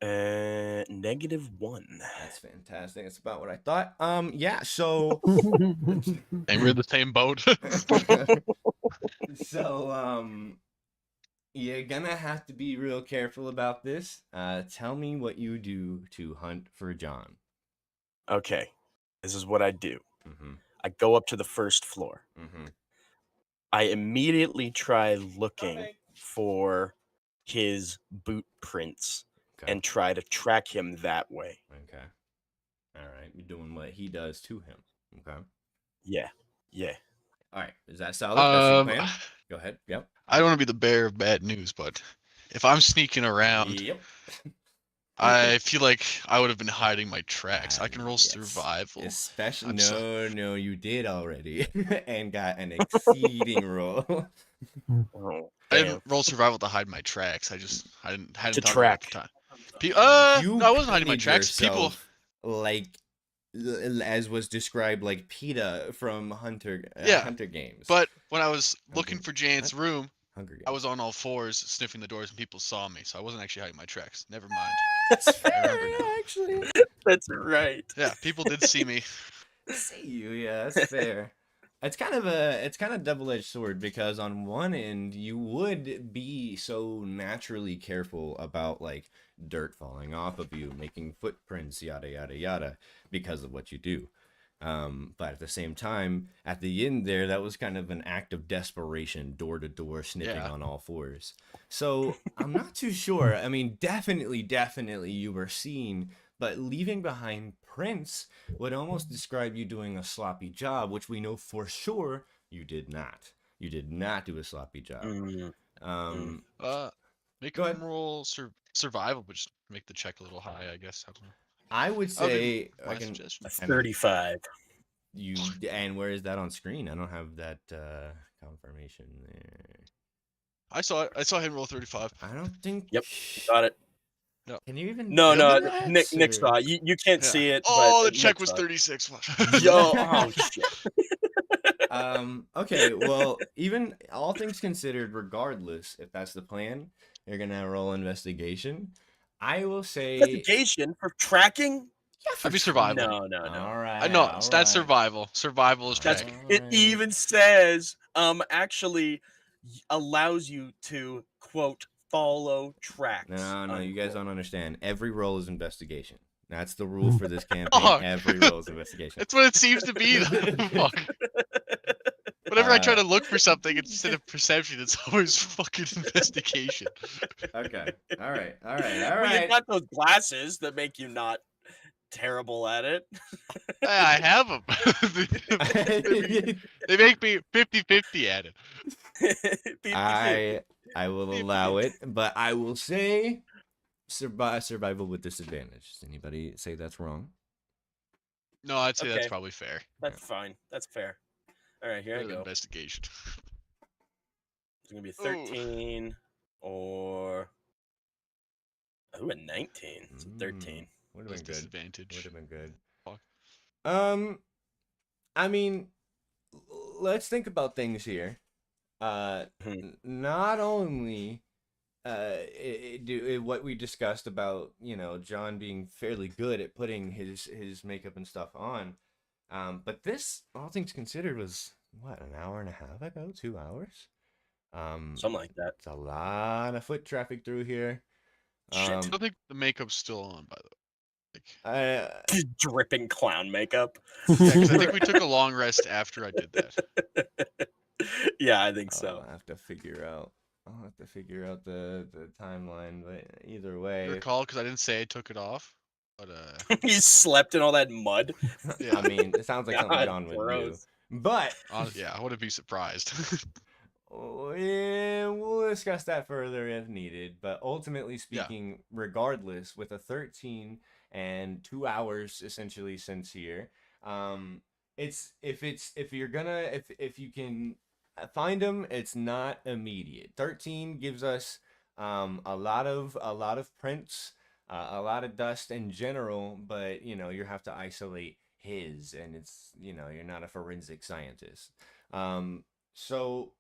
-1. That's fantastic. That's about what I thought. Yeah, so And we're in the same boat. you're gonna have to be real careful about this. Tell me what you do to hunt for John. Okay, this is what I do. Mm-hmm. I go up to the first floor. Mm-hmm. I immediately try looking for his boot prints Okay. and try to track him that way. Okay. All right. You're doing what he does to him. Okay. Yeah. All right. Is that solid? That's your plan? I Go ahead. Yep. don't want to be the bearer of bad news, but if I'm sneaking around, Yep. I feel like I would have been hiding my tracks. I can roll Yes. survival. Especially I'm so- no, you did already, and got an exceeding roll. Oh, I damn. didn't roll survival to hide my tracks. I hadn't To thought of it track. at the time. You No, I wasn't hiding my painted tracks. People, yourself like as was described like PETA from Hunter Yeah, Hunter Games. but when I was looking Hunter- for Janet's room, Hunger Games. I was on all fours sniffing the doors and people saw me, so I wasn't actually hiding my tracks. Never mind. That's fair, I remember now. actually. That's right. Yeah, people did see me. See you, yeah, that's fair. It's kind of double-edged sword because on one end you would be so naturally careful about like dirt falling off of you, making footprints, yada yada yada, because of what you do. But at the same time, at the end there, that was kind of an act of desperation, door to door sniffing Yeah. on all fours. So I'm not too sure. I mean, definitely you were seen, but leaving behind prints would almost describe you doing a sloppy job, which we know for sure you did not. You did not do a sloppy job. Make Go them ahead. roll survival, but just make the check a little high, I guess. I don't know. I would That would be say my I can. suggestion. A I mean, 35. you and where is that on screen? I don't have that confirmation there. I saw it. I saw him roll 35. I don't think. Yep, got it. Can you even? No, Yeah, no, look at Nick that, saw or- it. You can't Yeah. see it. Oh, but the check Nick was saw it. 36. Yo, oh shit. Okay, well, even all things considered, regardless if that's the plan, you're gonna roll investigation. I will say. Investigation for tracking? Yeah, That'd be survival. No. All right. I know. all That's right. survival. Survival is That's tracking. it. Alright. Even says actually allows you to quote follow tracks. No, you guys unquote. don't understand. Every roll is investigation. That's the rule for this campaign. Oh. Every roll is investigation. That's what it seems to be. Fuck. Whenever I try to look for something instead of perception, it's always fucking investigation. Okay. All right. Well, you got those glasses that make you not terrible at it. I have them. They make me 50-50 at it. 50-50. I will allow it, but I will say survival with disadvantage. Does anybody say that's wrong? No, I'd say that's Okay. probably fair. That's fine. That's fair. All right, here I go. Investigation. It's gonna be 13 or a 19. It's a 13. Would have That's been good. disadvantage. Would have been good. Fuck. I mean, let's think about things here. Not only what we discussed about, John being fairly good at putting his makeup and stuff on, but this, all things considered, was what, an hour and a half ago, 2 hours. Something like that. It's a lot of foot traffic through here. Shit. I don't think the makeup's still on, by the way. Dripping clown makeup. Yeah, 'cause I think we took a long rest after I did that. Yeah, I think so. I'll have to figure out the timeline, but either way, You recall, because I didn't say I took it off, but You slept in all that mud. yeah. I mean, it sounds like something God, John would do. gross. But Yeah, I wouldn't be surprised. we'll discuss that further if needed. But ultimately speaking, regardless, with a 13 and 2 hours essentially since here, if you can find them, it's not immediate. 13 gives us a lot of prints, a lot of dust in general, but you have to isolate his, and it's you're not a forensic scientist. So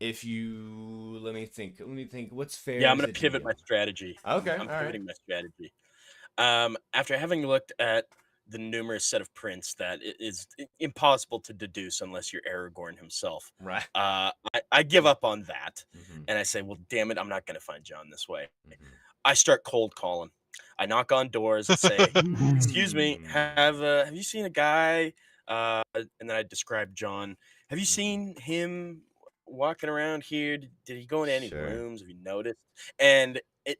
if you let me think, what's fair? Yeah, I'm as gonna a pivot DM? my strategy. Okay, I'm all right. pivoting my strategy. After having looked at the numerous set of prints that it is impossible to deduce unless you're Aragorn himself, Right. I give up on that, Mhm, and I say, well, damn it, I'm not gonna find John this way. mhm. I start cold calling. I knock on doors and say, "Excuse me, have you seen a guy?" And then I describe John. Have you seen him walking around here? Did he go into any Sure. rooms? Have you noticed? And it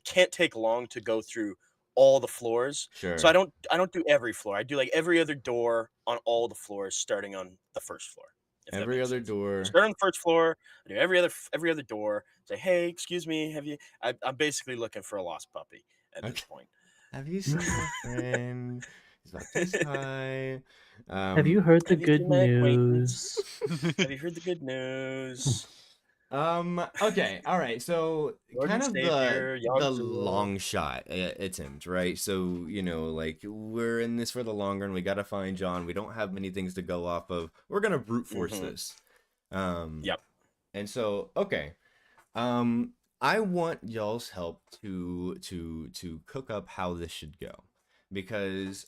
can't take long to go through all the floors. Sure. So I don't do every floor. I do like every other door on all the floors, starting on the first floor. if that Every makes other sense. door. Start on the first floor. I do every other door. Say, hey, excuse me, have you? I'm basically looking for a lost puppy. at this point. Have you seen my friend? He's about this high. Have you heard the Have you good seen my news? Have you heard the good news? Okay, all right. So Lord kind and of Savior, the Yogg-Sothoth. long shot attempt, right? So like we're in this for the long run. We gotta find John. We don't have many things to go off of. We're gonna brute force this. Yep. And so okay, I want y'all's help to cook up how this should go, because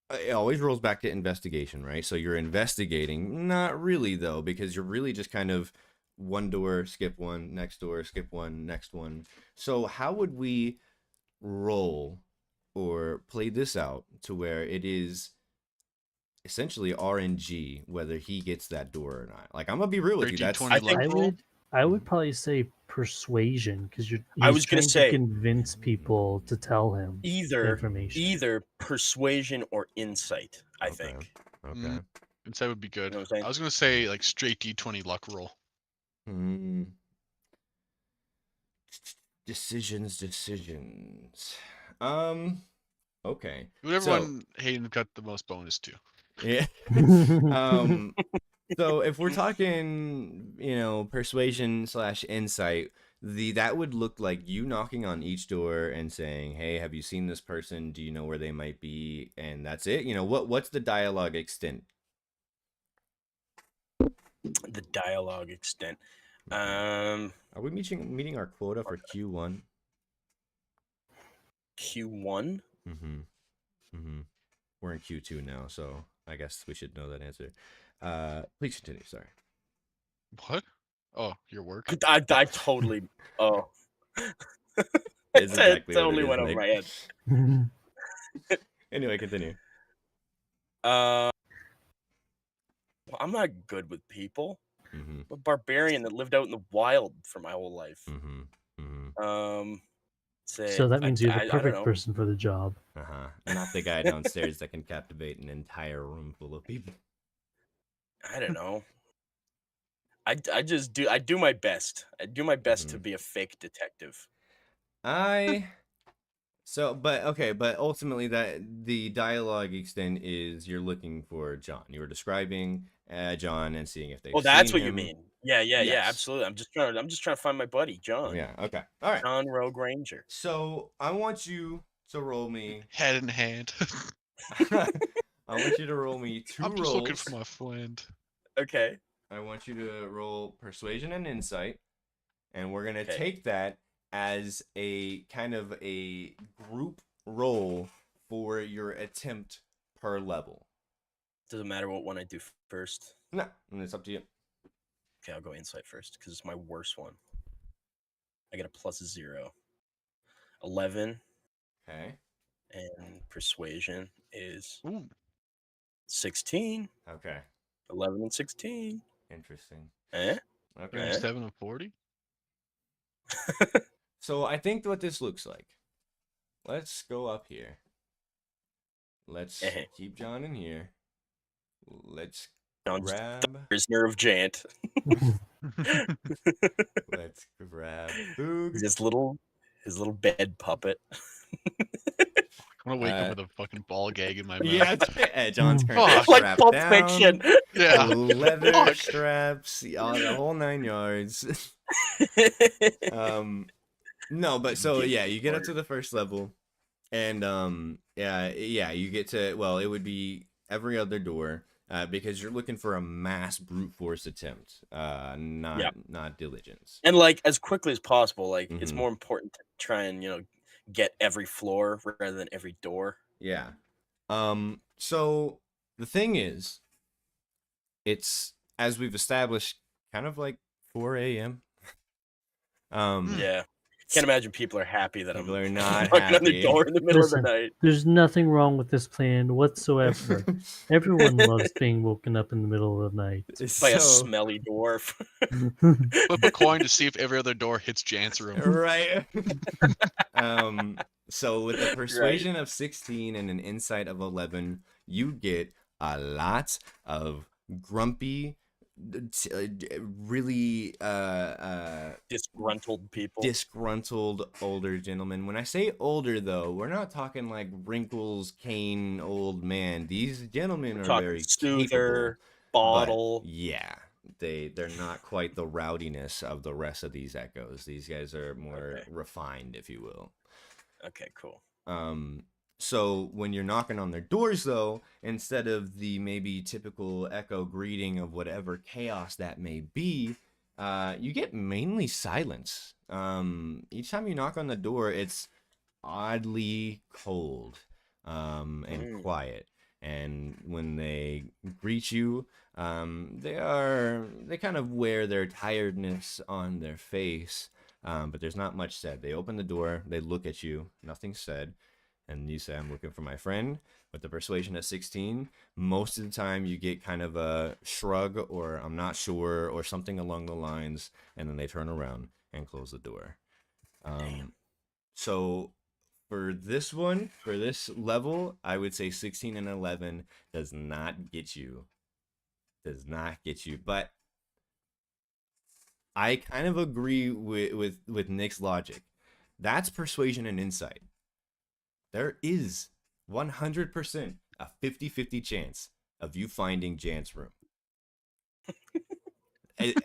it always rolls back to investigation, right? So you're investigating, not really though, because you're really just kind of one door, skip one, next door, skip one, next one. So how would we roll or play this out to where it is essentially RNG whether he gets that door or not? Like, I'm gonna be real with you. That's 13-20 I think- luck roll. I would probably say persuasion, because I was gonna trying say- to convince people to tell him the Either information. persuasion or insight, I Okay. think. okay. Mm. Insight would be good. You know what I'm saying? I was gonna say like straight D20 luck roll. Decisions. Okay. Whatever So- one Hayden got the most bonus to. Yeah. So if we're talking, persuasion / insight, that would look like you knocking on each door and saying, "Hey, have you seen this person? Do you know where they might be?" And that's it. What's the dialogue extent? The dialogue extent. Are we meeting our quota for Q1? Q1. We're in Q2 now, so I guess we should know that answer. Please continue. Sorry. What? Oh, your work. I totally. Oh. It's exactly what it totally is, went over Nick. my head. Anyway, continue. I'm not good with people. Mm-hmm. I'm a barbarian that lived out in the wild for my whole life. Mm-hmm. Mm-hmm. So that means you're I the don't perfect know. person for the job. Not the guy downstairs that can captivate an entire room full of people. I don't know. I just do. I do my best. I do my best to be a fake detective. But ultimately that the dialogue extent is you're looking for John. You were describing John and seeing if they've Oh, that's seen what you him. mean. Yeah, Yes. absolutely. I'm just trying to find my buddy John. Yeah. Okay. All right. John Rogue Ranger. So I want you to roll me. Head in hand. I want you to roll me 2 I'm just rolls. looking for my friend. Okay. I want you to roll persuasion and insight, and we're gonna Okay. take that as a kind of a group roll for your attempt per level. Doesn't matter what one I do first. No, and it's up to you. Okay, I'll go insight first because it's my worst one. I get a +0. 11, Okay. and persuasion is Ooh. 16. Okay. 11 and 16. Interesting. Eh? Okay. 37 and 40. So I think what this looks like. Let's go up here. Let's keep John in here. Let's John's grab. prisoner of Jant. Let's grab Boog. His little bed puppet. I'm gonna wake up with a fucking ball gag in my mouth. Yeah, John's currently Fuck. Like strapped Pulp down. Fiction. Yeah. Leather Fuck. straps, the whole 9 yards. No, but so yeah, you get up to the first level, and you get to, well, it would be every other door, because you're looking for a mass brute force attempt, not diligence. And like as quickly as possible. Like it's Mhm. more important to try and get every floor rather than every door. Yeah. So the thing is, it's, as we've established, kind of like 4 a.m. Yeah. Can't imagine people are happy that People I'm are not knocking on the happy. door in the middle Listen, of the night. There's nothing wrong with this plan whatsoever. Everyone loves being woken up in the middle of the night. By a smelly dwarf. Flip a coin to see if every other door hits Jan's room. Right. So with a persuasion of 16 and an insight of 11, you get a lot of grumpy, really Disgruntled people. disgruntled older gentlemen. When I say older, though, we're not talking like wrinkles, cane, old man. These gentlemen are Talking very soother, capable, bottle. but yeah, they're not quite the rowdiness of the rest of these echoes. These guys are more Okay. refined, if you will. Okay, cool. So when you're knocking on their doors, though, instead of the maybe typical echo greeting of whatever chaos that may be, you get mainly silence. Each time you knock on the door, it's oddly cold and quiet. And when they greet you, they kind of wear their tiredness on their face, but there's not much said. They open the door, they look at you, nothing said. And you say, I'm looking for my friend. With the persuasion at 16, most of the time you get kind of a shrug or I'm not sure or something along the lines, and then they turn around and close the door. So for this one, for this level, I would say 16 and 11 does not get you. Does not get you. But I kind of agree with Nick's logic. That's persuasion and insight. There is 100% a 50-50 chance of you finding Jan's room.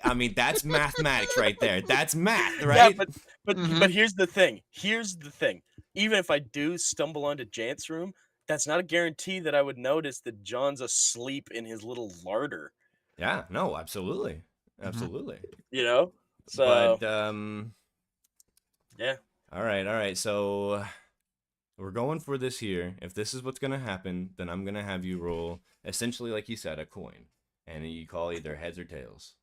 I mean, that's mathematics right there. That's math, right? Yeah, but here's the thing. Here's the thing. Even if I do stumble onto Jant's room, that's not a guarantee that I would notice that John's asleep in his little larder. Yeah, no, absolutely. Absolutely. You know? So But yeah. All right. So we're going for this here. If this is what's gonna happen, then I'm gonna have you roll essentially, like you said, a coin, and you call either heads or tails.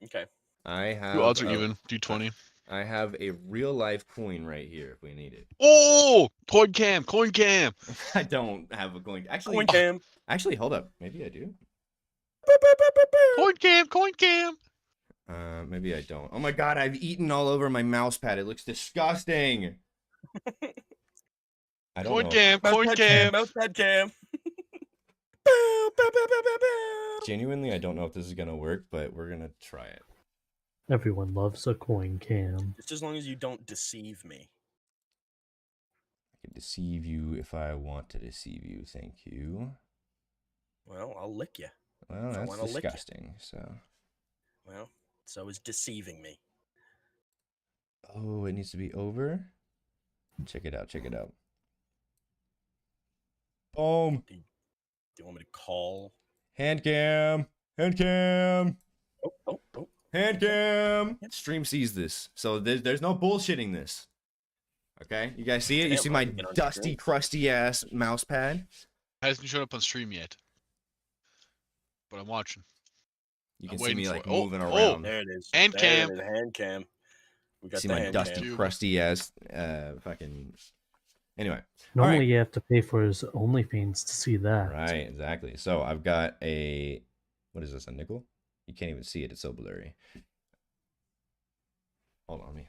Okay. I have. Two odds are even. D20. I have a real life coin right here if we need it. Oh, coin cam, coin cam. I don't have a coin. Actually, Coin cam. Actually, hold up. Maybe I do. Coin cam, coin cam. Maybe I don't. Oh my god, I've eaten all over my mouse pad. It looks disgusting. I don't Coin know. cam, coin cam. Mousepad cam. Genuinely, I don't know if this is gonna work, but we're gonna try it. Everyone loves a coin cam. Just as long as you don't deceive me. I can deceive you if I want to deceive you. Thank you. Well, I'll lick you. Well, If I that's wanna lick ya. disgusting. So. Well, so is deceiving me. Oh, it needs to be over. Check it out. Check it out. Boom. Do you want me to call? Hand cam. Hand cam. Oh. Hand cam. Stream sees this, so there's no bullshitting this. Okay, you guys see it? You Damn, see I'll my get on dusty, screen. crusty ass mouse pad? Hasn't showed up on stream yet. But I'm watching. You I'm can see waiting me for like it. Oh, moving oh. around. There it is. Hand There cam. it is, hand cam. We got See the my hand dusty, cam. crusty ass fucking. Anyway, Normally, right. you have to pay for his OnlyFans to see that. right, exactly. So I've got a. What is this? A nickel? You can't even see it. It's so blurry. Hold on, me.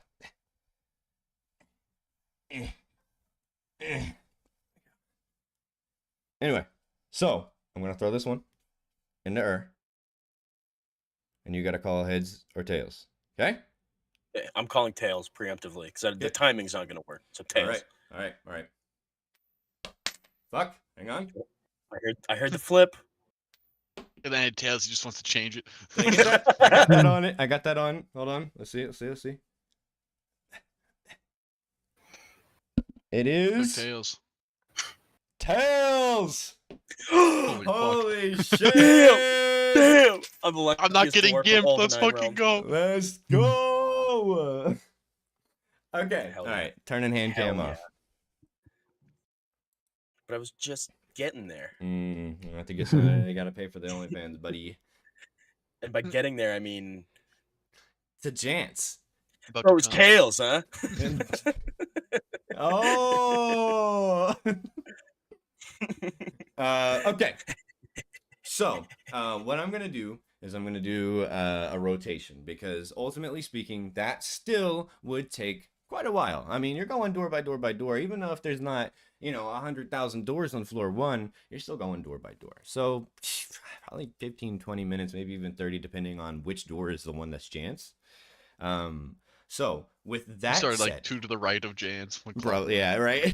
Anyway, so I'm gonna throw this one in the air, and you gotta call heads or tails. Okay? I'm calling tails preemptively because the Yeah. timing's not going to work. So tails. All right. Fuck. Hang on. I heard the flip. And then it tells he just wants to change it. I got that on it. I got that on. Hold on. Let's see. It is Tails. tails. Holy fuck. Holy shit! Damn! I'm not getting gimped. Let's fucking go. Let's go. Okay. Hell All yeah. right. Turning hand Hell cam yeah. off. But I was just getting there. I have to get some. You gotta pay for the OnlyFans, buddy. And by getting there, I mean, It's a chance. About oh, to it's come. tails, huh? Oh. Okay. So, what I'm gonna do is I'm gonna do a rotation because ultimately speaking, that still would take quite a while. I mean, you're going door by door by door, even though if there's not, 100,000 doors on floor 1, you're still going door by door. So probably 15, 20 minutes, maybe even 30, depending on which door is the one that's Jance. So with We that started said, like 2 to the right of Jan's. bro, yeah, right.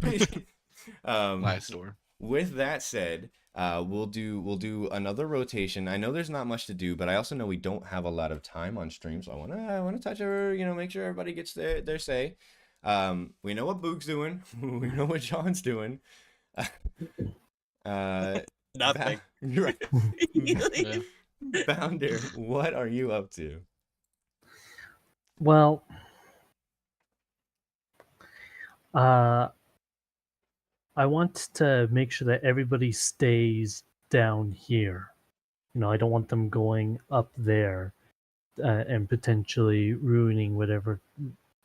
Last door. With that said, we'll do another rotation. I know there's not much to do, but I also know we don't have a lot of time on stream, so I wanna touch over, make sure everybody gets their say. We know what Boog's doing. We know what John's doing. Nothing. You're right. Yeah. Bounder, what are you up to? Well, I want to make sure that everybody stays down here. I don't want them going up there and potentially ruining whatever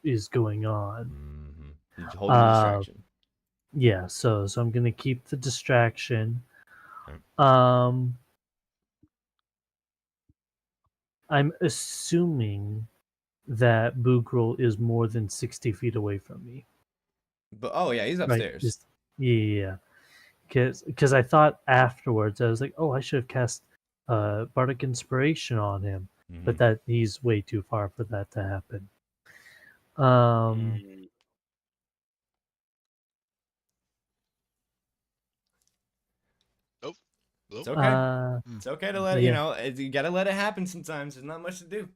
is going on. Mm-hmm. Holding the distraction. Yeah, so I'm gonna keep the distraction. Okay. I'm assuming that Boogrel is more than 60 feet away from me. But he's Right? upstairs. Yeah. Because I thought afterwards, I was like, oh, I should have cast Bardic Inspiration on him. Mhm. But that he's way too far for that to happen. It's okay. Mm. It's okay to let you gotta let it happen sometimes. There's not much to do.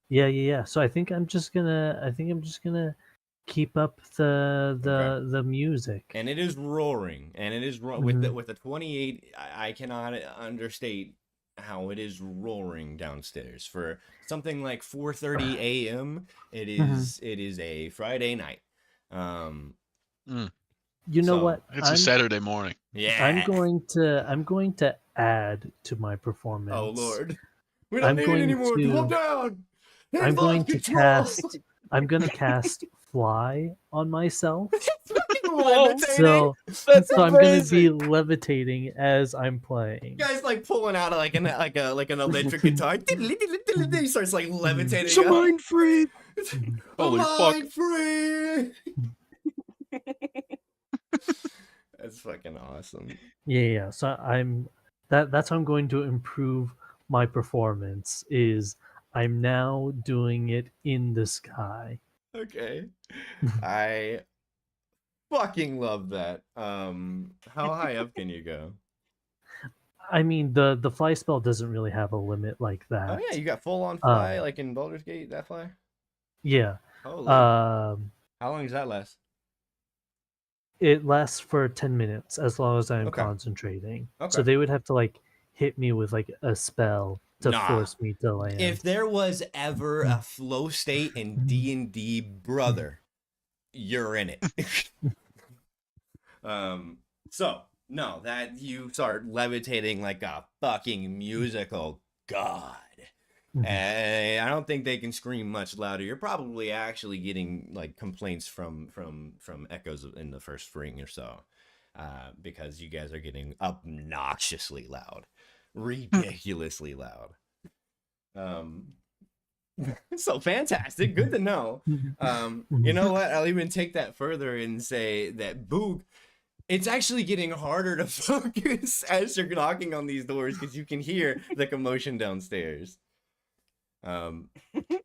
Yeah. So I think I'm just gonna keep up the music. And it is roaring. And it is with the 28. I cannot understate how it is roaring downstairs for something like 4:30 a.m. It is a Friday night. You know what? It's a Saturday morning. Yeah. I'm going to add to my performance. Oh Lord. We don't need it anymore. Calm down. I'm going to cast fly on myself. So I'm going to be levitating as I'm playing. Guy's like pulling out like an electric guitar. He starts like levitating. So mind free. Holy mind free. That's fucking awesome. Yeah. So that's how I'm going to improve my performance. Is I'm now doing it in the sky. Okay. I fucking love that. How high up can you go? I mean, the fly spell doesn't really have a limit like that. Oh yeah, you got full on fly like in Baldur's Gate, that fly? Yeah. Holy. How long does that last? It lasts for 10 minutes as long as I'm concentrating. So they would have to like hit me with like a spell to force me to land. If there was ever a flow state in D&D, brother, you're in it. So no, that you start levitating like a fucking musical god. And I don't think they can scream much louder. You're probably actually getting like complaints from echoes in the first ring or so, because you guys are getting obnoxiously loud, ridiculously loud. So fantastic, good to know. You know what? I'll even take that further and say that Boog, it's actually getting harder to focus as you're knocking on these doors because you can hear the commotion downstairs.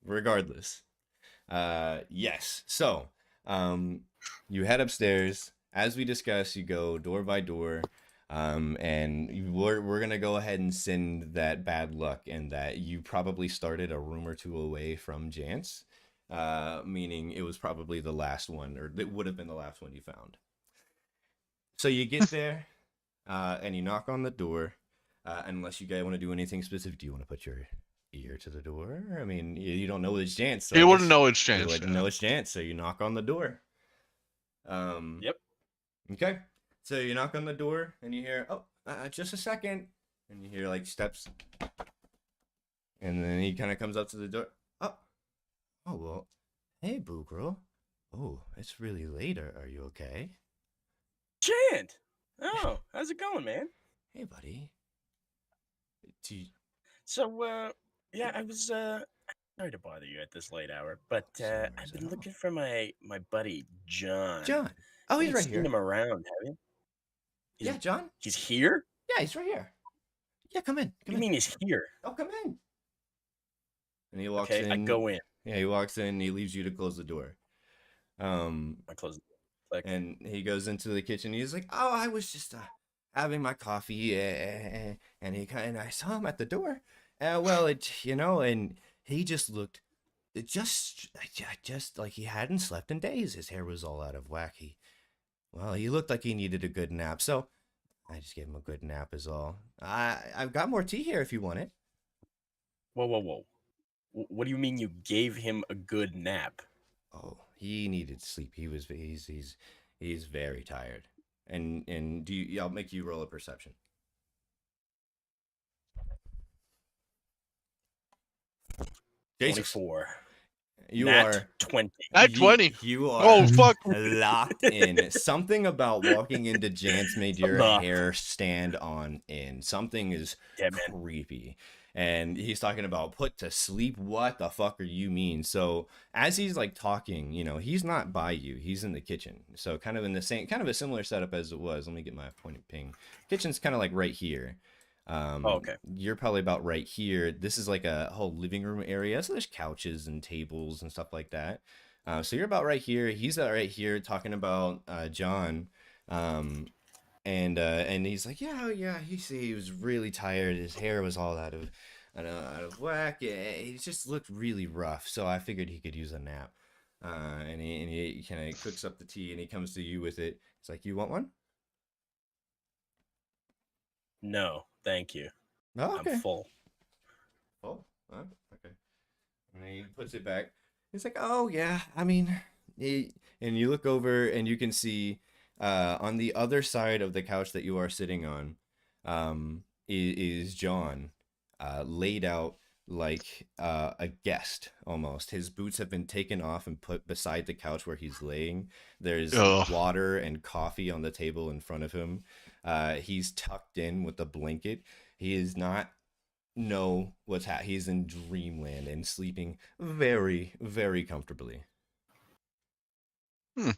Regardless, yes. So, you head upstairs. As we discussed, you go door by door, and we're gonna go ahead and send that bad luck and that you probably started a room or two away from Jance, meaning it was probably the last one, or it would have been the last one you found. So you get there, and you knock on the door. Unless you guys want to do anything specific, do you want to put your ear to the door? I mean, you don't know it's Jance. So you wouldn't know it's Jance. You wouldn't know it's Jance, so you knock on the door. Yep. Okay. So you knock on the door, and you hear, just a second. And you hear, like, steps. And then he kind of comes up to the door. Oh, well, hey, Boo Girl. Oh, it's really late. Are you okay? Jant! Oh, how's it going, man? Hey, buddy. So, yeah, I was, sorry to bother you at this late hour, but, I've been looking for my buddy, John. John. Oh, he's right seen here. him around, have you? Yeah, John. He's here? Yeah, he's right here. Yeah, come in. What do Come you in. mean he's here? Oh, come in. And he walks Okay, in. I go in. Yeah, he walks in. And he leaves you to close the door. I close the door. And he goes into the kitchen. He's like, "Oh, I was just having my coffee, and I saw him at the door. Well, and he just looked, just like he hadn't slept in days. His hair was all out of whack. He looked like he needed a good nap. So I just gave him a good nap, is all. I've got more tea here if you want it. Whoa. What do you mean you gave him a good nap? Oh, he needed sleep. He's very tired. And I'll make you roll a perception. 24. You Nat are 20. At 20. You are Oh fuck! locked in. Something about walking into Jant's made your Locked. hair stand on end. Something is Yeah, man. creepy. And he's talking about put to sleep. What the fuck are you mean? So as he's like talking, he's not by you. He's in the kitchen. So kind of in the same, kind of a similar setup as it was. Let me get my pointing ping. Kitchen's kind of like right here. Okay. You're probably about right here. This is like a whole living room area. So there's couches and tables and stuff like that. So you're about right here. He's right here talking about John. And he's like, yeah. He was really tired. His hair was all out of whack. He just looked really rough. So I figured he could use a nap. And he kind of cooks up the tea and he comes to you with it. It's like, you want one? No, thank you. Oh, okay. I'm full. Oh, okay. And he puts it back. He's like, oh, yeah, I mean, and you look over and you can see on the other side of the couch that you are sitting on is John laid out like a guest almost. His boots have been taken off and put beside the couch where he's laying. There's water and coffee on the table in front of him. He's tucked in with a blanket. He is not know what's happening. He's in dreamland and sleeping very, very comfortably. He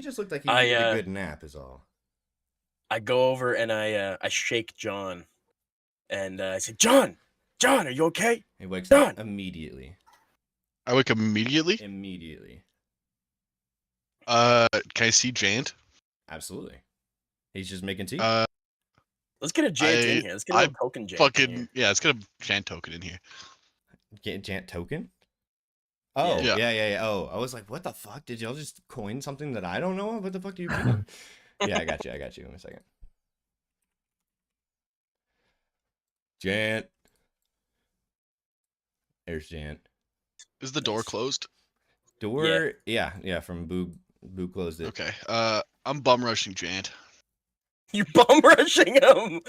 just looked like he needed a good nap is all. I go over and I shake John. And I said, John, are you okay? He wakes up immediately. I wake up immediately? Immediately. Can I see Jant? Absolutely. He's just making tea. Let's get a Jant in here. Let's get a token Jant in here. Yeah, let's get a Jant token in here. Get Jant token? Oh, Yeah. yeah. Oh, I was like, what the fuck? Did y'all just coin something that I don't know? What the fuck do you mean? Yeah, I got you. In a second. Jant. There's Jant. Is the door closed? Door? Yeah, from Boo closed it. Okay. I'm bum rushing Jant. You bum rushing him?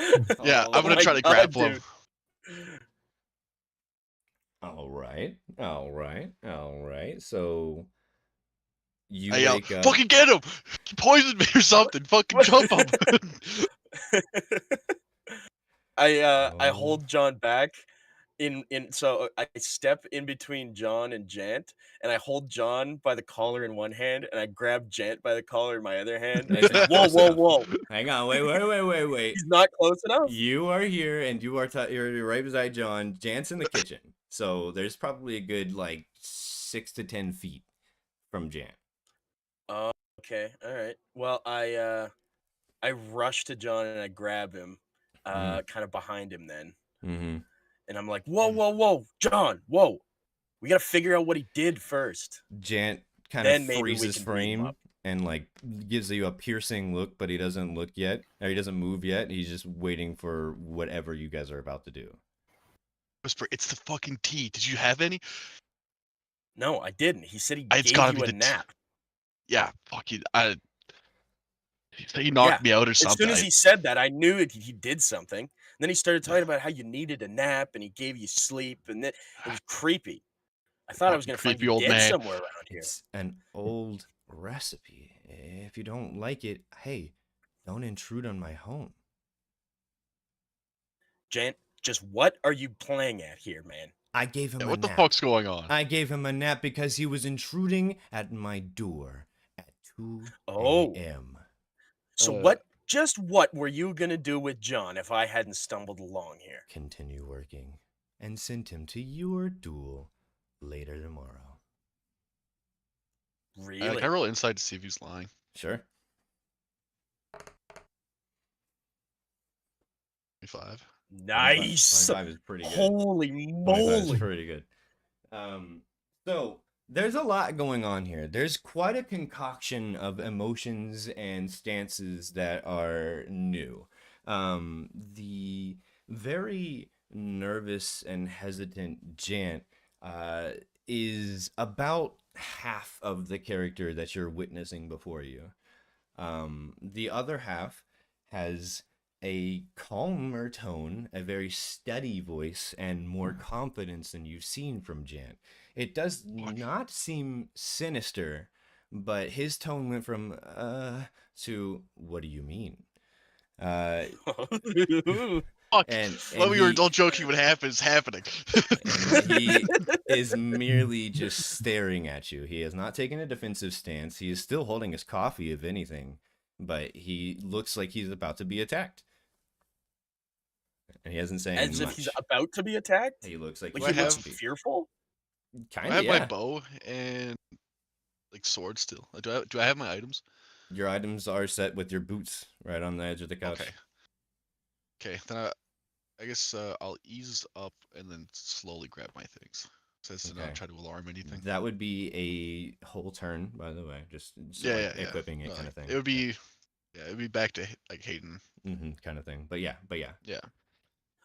Yeah, Oh I'm gonna my try to God, grab him. dude. All right. So you I yell, wake up. fucking get him! He poisoned me or something. Fucking jump him. I hold John back so I step in between John and Jant, and I hold John by the collar in one hand, and I grab Jant by the collar in my other hand. And I say, whoa! Hang on, wait. He's not close enough. You are here, and you are you're right beside John. Jant's in the kitchen, so there's probably a good like 6 to 10 feet from Jant. Okay, all right. Well, I rush to John and I grab him, kind of behind him then. Mm-hmm. And I'm like, whoa, John, whoa. We got to figure out what he did first. Jant kind of freezes frame and like gives you a piercing look, but he doesn't look yet. Or he doesn't move yet. He's just waiting for whatever you guys are about to do. Whisper, it's the fucking tea. Did you have any? No, I didn't. He said he It's gave gotta you be a nap. Yeah, fuck you. He knocked me out or something. As soon as he said that, I knew he did something. And then he started talking about how you needed a nap and he gave you sleep, and then it was creepy. I thought I was going to find Creepy you old dead man. somewhere around here. It's an old recipe. If you don't like it, hey, don't intrude on my home. Jant, just what are you playing at here, man? I gave him a What the nap. fuck's going on? I gave him a nap because he was intruding at my door at 2 Oh. a.m. So what Just what were you gonna do with John if I hadn't stumbled along here? Continue working and send him to your duel later tomorrow. Really? Can I roll inside to see if he's lying? Sure. 25. Nice. 25 is pretty good. Holy 25 is moly. pretty good. So there's a lot going on here. There's quite a concoction of emotions and stances that are new. The very nervous and hesitant Jant is about half of the character that you're witnessing before you. The other half has a calmer tone, a very steady voice, and more confidence than you've seen from Jant. It does not seem sinister, but his tone went from to what do you mean? Fuck. And What we were he- all joking would happen is happening. and he is merely just staring at you. He has not taken a defensive stance. He is still holding his coffee, if anything, but he looks like he's about to be attacked. And he hasn't said As much. if he's about to be attacked? He looks like Like Do I he looks have- fearful? kind I of, have yeah. my bow and like sword still. Do I have my items? Your items are set with your boots right on the edge of the couch. Okay. Okay, then I guess I'll ease up and then slowly grab my things. So as to Okay. not try to alarm anything. That would be a whole turn, by the way. Just so, Yeah, like, yeah, yeah. equipping it No, kind of thing. It would be, yeah, it would be back to like Hayden. Kind of thing. But yeah. Yeah.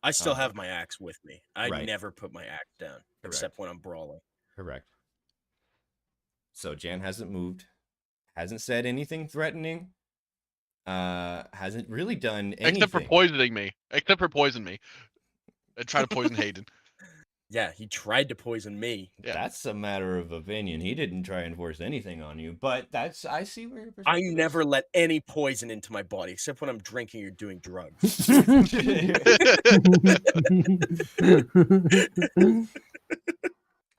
I still Oh, have okay. my axe with me. I Right. never put my axe down, except when I'm brawling. Correct. So Jan hasn't moved, hasn't said anything threatening, hasn't really done anything. Except for poisoning me. Except for poison me. And try to poison Hayden. Yeah, he tried to poison me. Yeah. That's a matter of opinion. He didn't try and force anything on you, but I see where your I perspective is. never let any poison into my body, except when I'm drinking or doing drugs.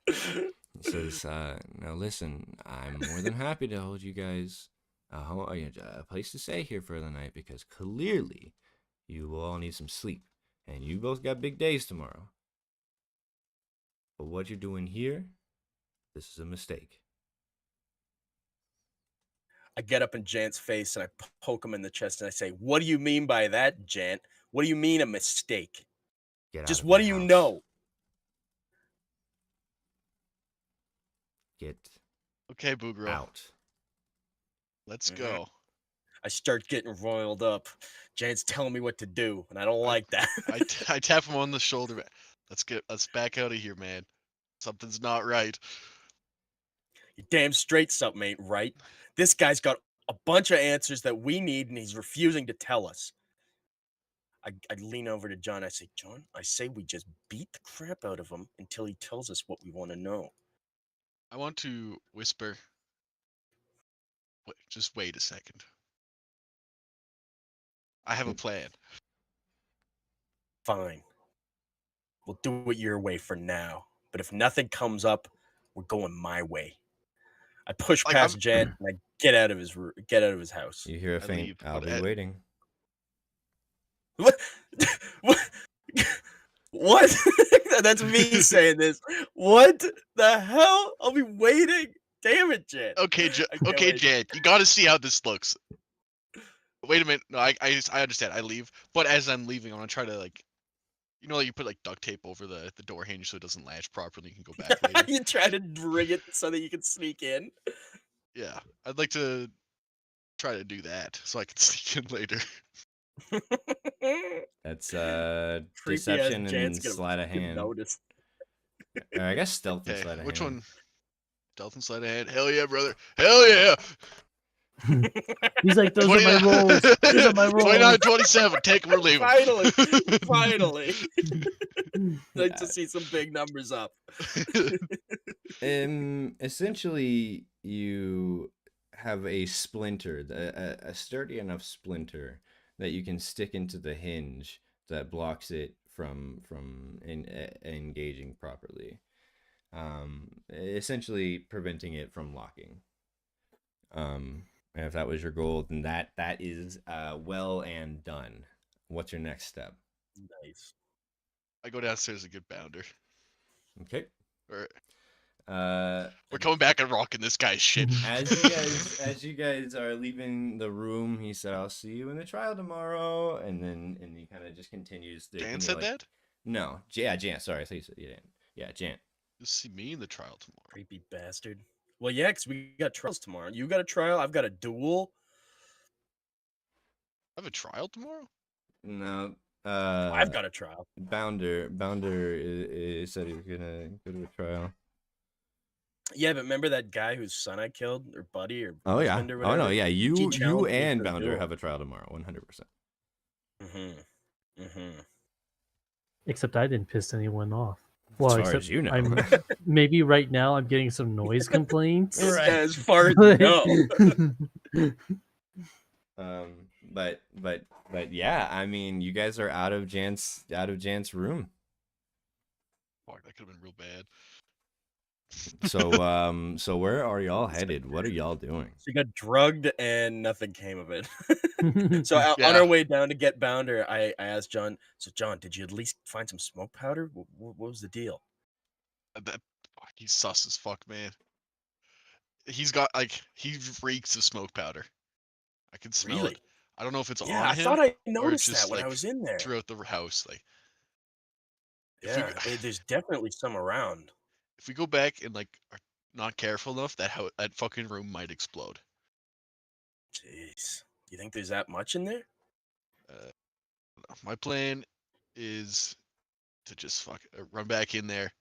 He says, now listen, I'm more than happy to hold you guys a place to stay here for the night because clearly you will all need some sleep and you both got big days tomorrow. But what you're doing here, this is a mistake. I get up in Jant's face and I poke him in the chest and I say, "What do you mean by that, Jant? What do you mean a mistake? Get out Just of what my do you house. know?" Get Okay, Boogro. out. Let's Mhm. go. I start getting roiled up. Jant's telling me what to do, and I don't like that. I tap him on the shoulder. Let's back out of here, man. Something's not right. You're damn straight something ain't right. This guy's got a bunch of answers that we need, and he's refusing to tell us. I lean over to John. I say, "John, I say we just beat the crap out of him until he tells us what we want to know." I want to whisper. Just wait a second. I have a plan. Fine. We'll do it your way for now. But if nothing comes up, we're going my way. I push Like, past I'm- Jan and I get out of his house. You hear a I faint, leave, I'll but be waiting. What? What? What? That's me saying this. What the hell? I'll be waiting. Damn it, Jan. Okay, I can't okay, wait. Jan. You got to see how this looks. Wait a minute. No, I understand. I leave, but as I'm leaving, I'm gonna try to like, you put like duct tape over the door hinge so it doesn't latch properly. You can go back later. You try to bring it so that you can sneak in. Yeah, I'd like to try to do that so I can sneak in later. That's Creepy-ass deception Jan's and gonna sleight of fucking hand. notice. Or I guess stealth and Okay, sleight of which hand. one? Stealth and sleight of hand. Hell yeah, brother. Hell yeah. He's like, those are my rolls. Those are my rolls. 29, 27. Take 'em or leave 'em. Finally, finally. Like to see some big numbers up. Essentially, you have a splinter, a sturdy enough splinter that you can stick into the hinge that blocks it from engaging properly. Essentially preventing it from locking. And if that was your goal, then that is well and done. What's your next step? Nice. I go downstairs and get Bounder. Okay. Or Uh, we're coming back and rocking this guy's shit. as you guys are leaving the room, he said, "I'll see you in the trial tomorrow," and he kind of just continues. Dan said that? No, yeah, Jan. Sorry, I thought you said you didn't. Yeah, Jan. You'll see me in the trial tomorrow. Creepy bastard. Well, yeah, because we got trials tomorrow. You got a trial. I've got a duel. I have a trial tomorrow? No. I've got a trial. Bounder said he was gonna go to a trial. Yeah, but remember that guy whose son I killed, or buddy, or Oh yeah. husband or Oh whatever? no, yeah. You challenged me and for a Bounder duel. have a trial tomorrow, 100%. Except I didn't piss anyone off. Well, As far except as you know. I'm maybe right now I'm getting some noise complaints. Yeah, as far as you know. But yeah, I mean, you guys are out of Jan's room. Fuck, that could have been real bad. So where are y'all headed? What are y'all doing? She got drugged and nothing came of it. So on Yeah. our way down to get Bounder, I asked John, so John, did you at least find some smoke powder? What was the deal? He's sus as fuck, man. He's got he reeks of smoke powder. I can smell Really? it. I don't know if it's Yeah, on I him thought I or it's noticed just that when I was in there. throughout the house. Like, if Yeah, there's definitely some around. if we go back and are not careful enough, that fucking room might explode. Jeez, you think there's that much in there? My plan is to just run back in there.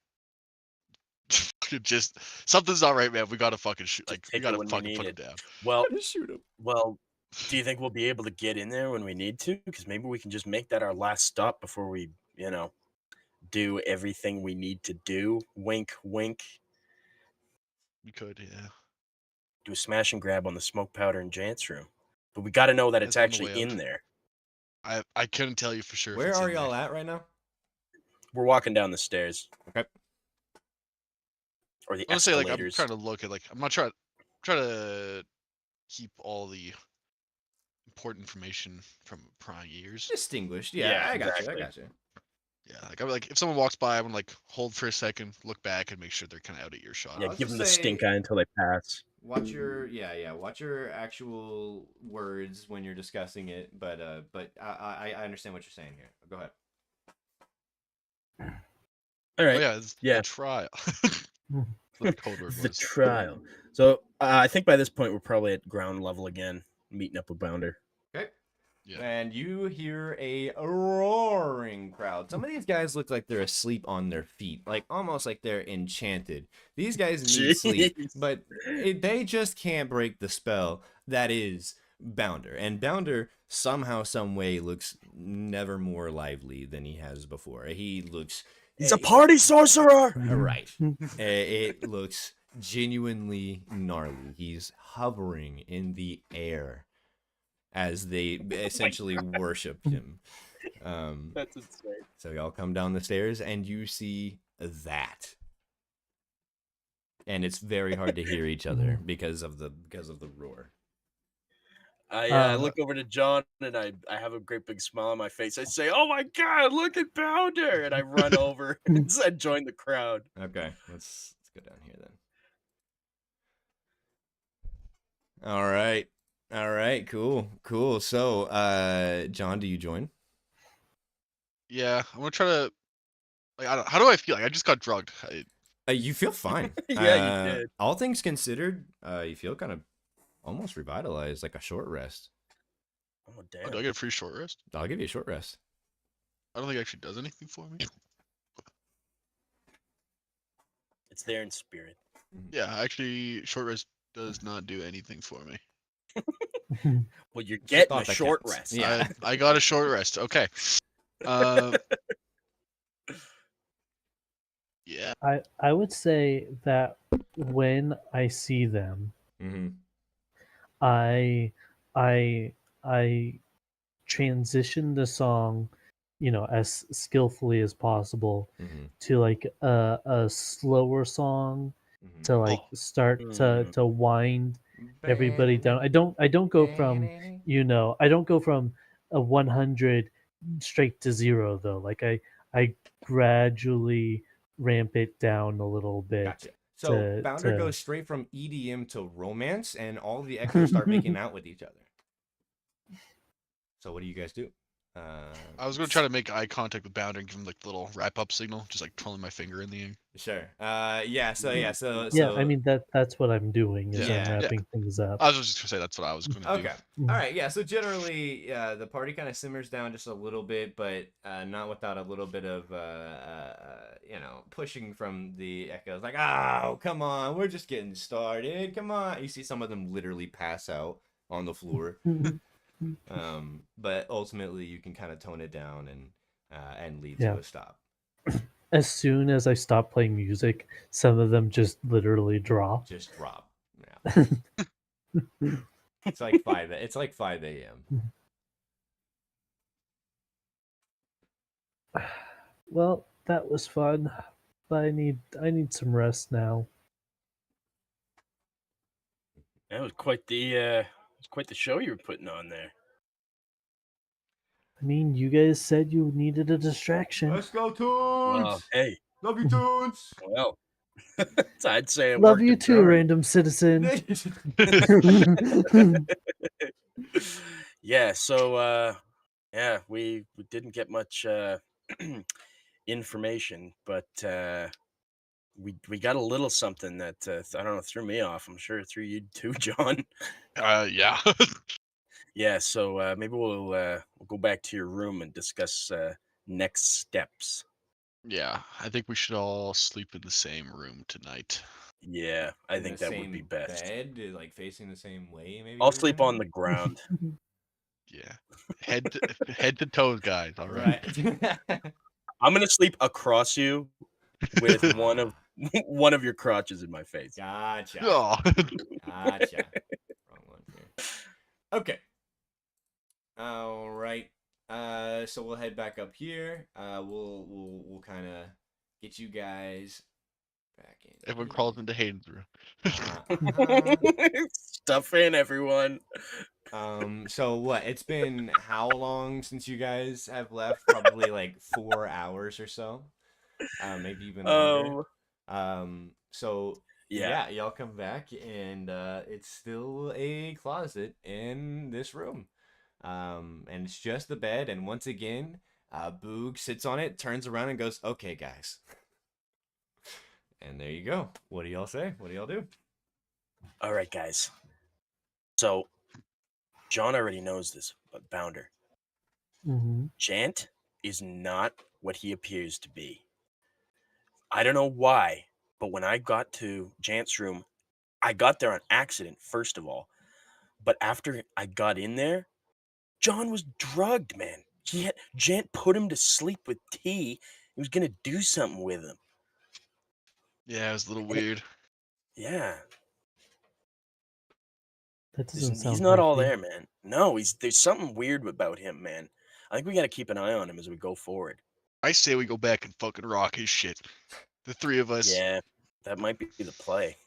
Just something's not right, man. We gotta fucking shoot. Just We take it gotta when we fucking need put him it. down. Well, Shoot him. well, do you think we'll be able to get in there when we need to? Because maybe we can just make that our last stop before we, do everything we need to do. Wink, wink. We could, yeah. Do a smash and grab on the smoke powder in Jant's room. But we got to know that it's That's on the actually way out. in there. I couldn't tell you for sure. Where if it's are in y'all there. at right now? We're walking down the stairs. Okay. Or the I want to say I'm escalators. trying to look at I'm not trying to keep all the important information from prior years. Distinguished. Yeah, Yeah, I got exactly. you. Yeah, I'm if someone walks by, I'm gonna hold for a second, look back, and make sure they're kind of out of earshot. Yeah, I'll give just them the stink say- eye until they pass. Watch your actual words when you're discussing it, but I understand what you're saying here. Go ahead. All right. Oh yeah, it's Yeah. the trial. The code word The was. trial. So I think by this point we're probably at ground level again, meeting up with Bounder. Okay. Yeah. And you hear a roaring crowd. Some of these guys look like they're asleep on their feet, like almost like they're enchanted. These guys need sleep, Jeez. but they just can't break the spell that is Bounder. And Bounder somehow, some way looks never more lively than he has before. He looks. He's a party sorcerer. Right. It looks genuinely gnarly. He's hovering in the air as they essentially worship him. That's insane. So y'all come down the stairs and you see that. And it's very hard to hear each other because of the roar. I look over to John and I have a great big smile on my face. I say, "Oh my God, look at Bounder!" And I run over and join the crowd. Okay, let's go down here then. All right, cool. So, John, do you join? Yeah, I'm gonna try to. How do I feel? I just got drugged. You feel fine. Yeah, you did. All things considered, you feel kind of almost revitalized, like a short rest. Oh damn! Do I get a free short rest? I'll give you a short rest. I don't think it actually does anything for me. It's there in spirit. Yeah, actually, short rest does not do anything for me. Well, you're Just getting thought a that short counts. rest. Yeah. I got a short rest. Okay. Yeah. I would say that when I see them, Mm-hmm. I transition the song, as skillfully as possible Mm-hmm. to like a slower song Mm-hmm. to like Oh. start to wind everybody down. I don't go from I don't go from a 100 straight to 0 though. Like I gradually ramp it down a little bit. Gotcha. So Bounder goes straight from EDM to romance, and all the echoes start making out with each other. So what do you guys do? I was gonna try to make eye contact with Bounder and give him like the little wrap up signal, just like twirling my finger in the air. Sure. Yeah. So I mean that's what I'm doing is Yeah. I'm wrapping things up. I was just gonna say that's what I was gonna do. Okay. All right. Yeah. So generally, the party kind of simmers down just a little bit, but not without a little bit of pushing from the echoes. Like, oh, come on, we're just getting started. Come on. You see some of them literally pass out on the floor. But ultimately, you can kind of tone it down and lead to a stop. As soon as I stop playing music, some of them just literally drop. Just drop. Yeah. It's like 5 a.m. Well, that was fun, but I need some rest now. That was quite the show you were putting on there. I mean, you guys said you needed a distraction. Let's go, Toons! Well, hey, Love you, Toons! well, I'd say it Love worked you a too, charm. random citizen. Yeah, so we didn't get much information, but we got a little something that I don't know, threw me off. I'm sure it threw you too, John. Yeah. Yeah, so maybe we'll go back to your room and discuss next steps. Yeah, I think we should all sleep in the same room tonight. Yeah, I In think the that would be same best. Bed, like facing the same way, maybe. I'll sleep on the ground. Yeah, head to toes, guys. All right. Right. I'm gonna sleep across you with one of your crotches in my face. Gotcha. Oh. Gotcha. Wrong one here. Okay. All right. So we'll head back up here. We'll kind of get you guys back in. Everyone crawls into Hayden's room. Stuff in, everyone. So what? It's been how long since you guys have left? Probably like 4 hours or so. Maybe even longer. So yeah, y'all come back and it's still a closet in this room. And it's just the bed, and once again, Boog sits on it, turns around and goes, "Okay, guys." And there you go. What do y'all say? What do y'all do? All right, guys. So John already knows this, but Bounder, Jant is not what he appears to be. I don't know why, but when I got to Jant's room, I got there on accident, first of all. But after I got in there, John was drugged, man. Jant put him to sleep with tea. He was gonna do something with him. Yeah, it was a little weird. Yeah. That doesn't sound He's not all healthy. there, man. No, there's something weird about him, man. I think we gotta keep an eye on him as we go forward. I say we go back and fucking rock his shit. The three of us. Yeah, that might be the play.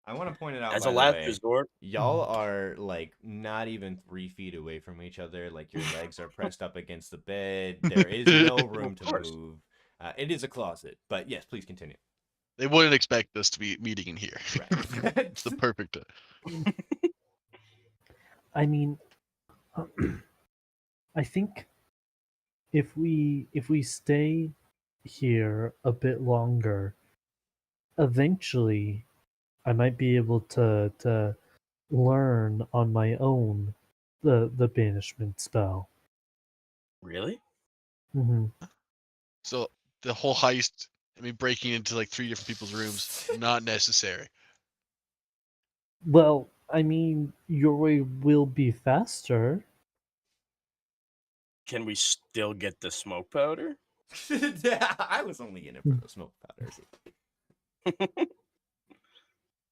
I want to point it out, As by a the last way, resort. y'all are like not even 3 feet away from each other. Like your legs are pressed up against the bed. There is no room to move. It is a closet, but yes, please continue. They wouldn't expect us to be meeting in here. Right. It's the perfect. I mean, I think if we stay here a bit longer, eventually I might be able to learn on my own the banishment spell. Really? So the whole heist, I mean, breaking into like 3 different people's rooms, not necessary. Well, I mean, your way will be faster. Can we still get the smoke powder? I was only in it for the smoke powders.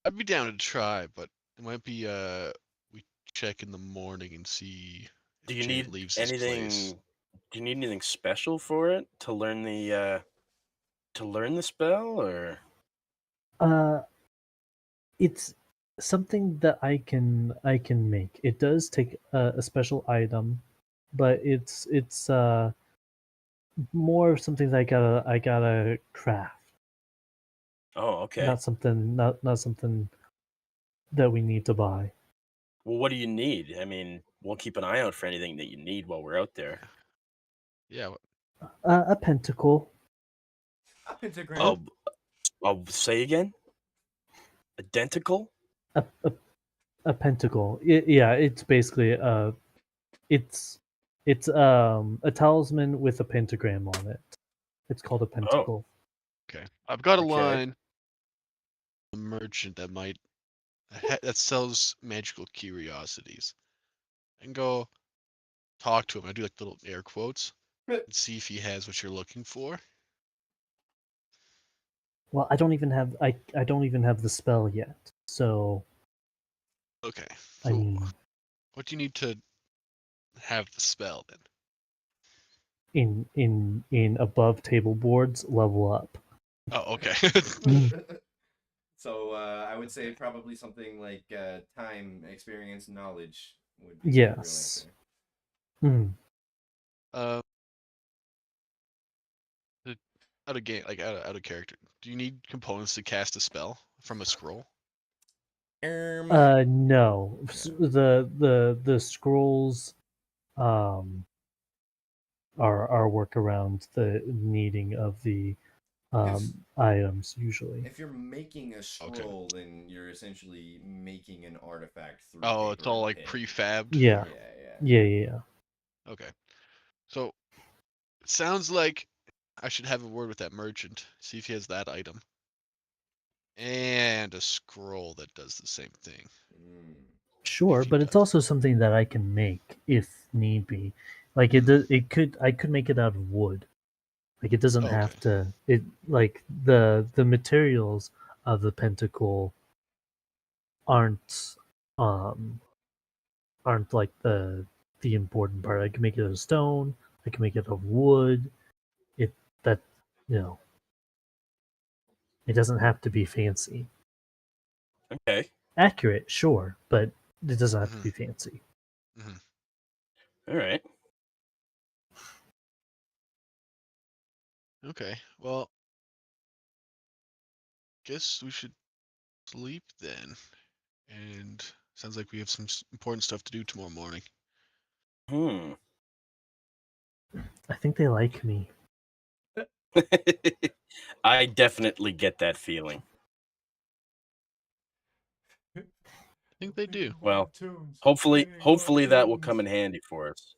I'd be down to try, but it might be we check in the morning and see. Do you Jant need leaves this anything? place. Do you need anything special for it to learn the spell, or? It's something that I can make. It does take a special item, but it's more of something that I gotta craft. Oh, okay. Not something that we need to buy. Well, what do you need? I mean, we'll keep an eye out for anything that you need while we're out there. Yeah. A pentacle. A pentagram. Oh, I'll say again. A denticle? A pentacle. Yeah, it's basically it's a talisman with a pentagram on it. It's called a pentacle. Okay. I've got a Okay. line. A merchant that might that sells magical curiosities, and go talk to him. I do like little air quotes and see if he has what you're looking for. Well, I don't even have the spell yet. So Okay. I So mean, what do you need to have the spell then? in above table boards, level up. Oh, okay. So I would say Okay. probably something like time, experience, knowledge would be Yes. the real answer. uh, out of game, like out of character. Do you need components to cast a spell from a scroll? No. The scrolls are work around the needing of the items usually. If you're making a scroll, then you're essentially making an artifact through Oh, paper it's all and like pen. prefabbed. Yeah. Yeah. Okay. So it sounds like I should have a word with that merchant, see if he has that item. And a scroll that does the same thing. Sure, he but it's does. also something that I can make if need be. Like I could make it out of wood. Like it doesn't have to. It like the materials of the pentacle aren't like the important part. I can make it out of stone. I can make it out of wood. It that you know. It doesn't have to be fancy. Okay. Accurate, sure, but it doesn't have to be fancy. All right. Okay. Well, guess we should sleep then. And sounds like we have some important stuff to do tomorrow morning. I think they like me. I definitely get that feeling. I think they do. Well, hopefully that will come in handy for us.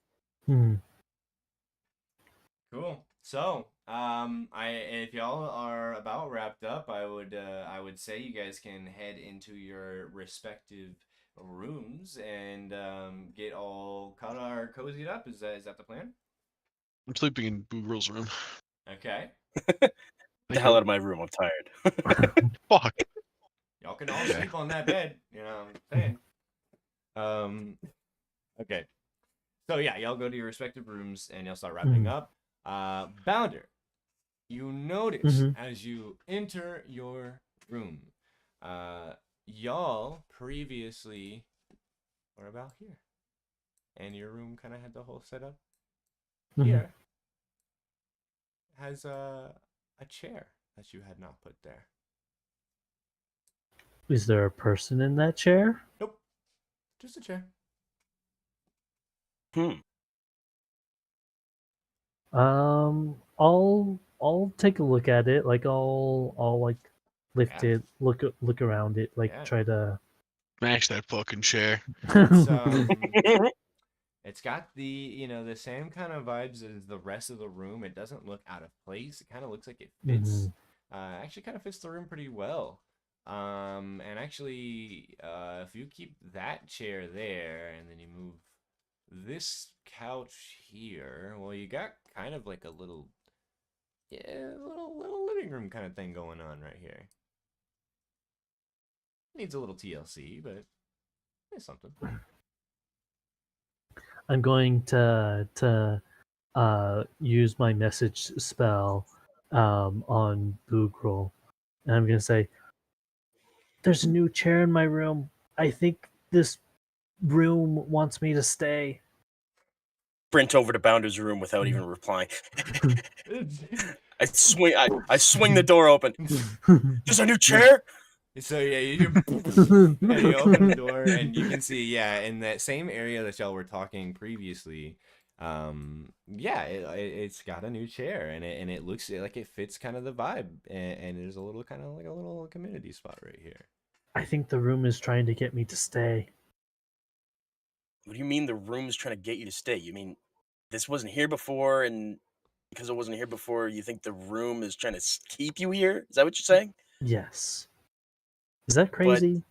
Cool. So, if y'all are about wrapped up, I would say you guys can head into your respective rooms and get all cozied up. Is that the plan? I'm sleeping in Boogal's room. Okay. Get the hell out of my room. I'm tired. Fuck. Y'all can all sleep on that bed. You know what I'm saying? Okay. So yeah, y'all go to your respective rooms and y'all start wrapping up. Bounder, you notice as you enter your room, y'all previously were about here, and your room kind of had the whole setup. Here has a chair that you had not put there. Is there a person in that chair? Nope, just a chair. I'll take a look at it. Like I'll like lift it, look around it, like try to smash that fucking chair. It's got the same kind of vibes as the rest of the room. It doesn't look out of place. It kind of looks like it fits. Actually kind of fits the room pretty well. And actually, if you keep that chair there and then you move this couch here, well, you got kind of like a little living room kind of thing going on right here. Needs a little TLC, but it's something. I'm going to use my message spell on Boogle, and I'm gonna say, There's a new chair in my room. I think this room wants me to stay. Sprint over to Bounder's room without even replying. I swing the door open. There's a new chair. So yeah, and you open the door and you can see, yeah, in that same area that y'all were talking previously, yeah, it's got a new chair and it looks like it fits kind of the vibe, and there's a little kind of like a little community spot right here. I think the room is trying to get me to stay. What do you mean the room's trying to get you to stay? You mean this wasn't here before, and because it wasn't here before, you think the room is trying to keep you here? Is that what you're saying? Yes. Is that crazy?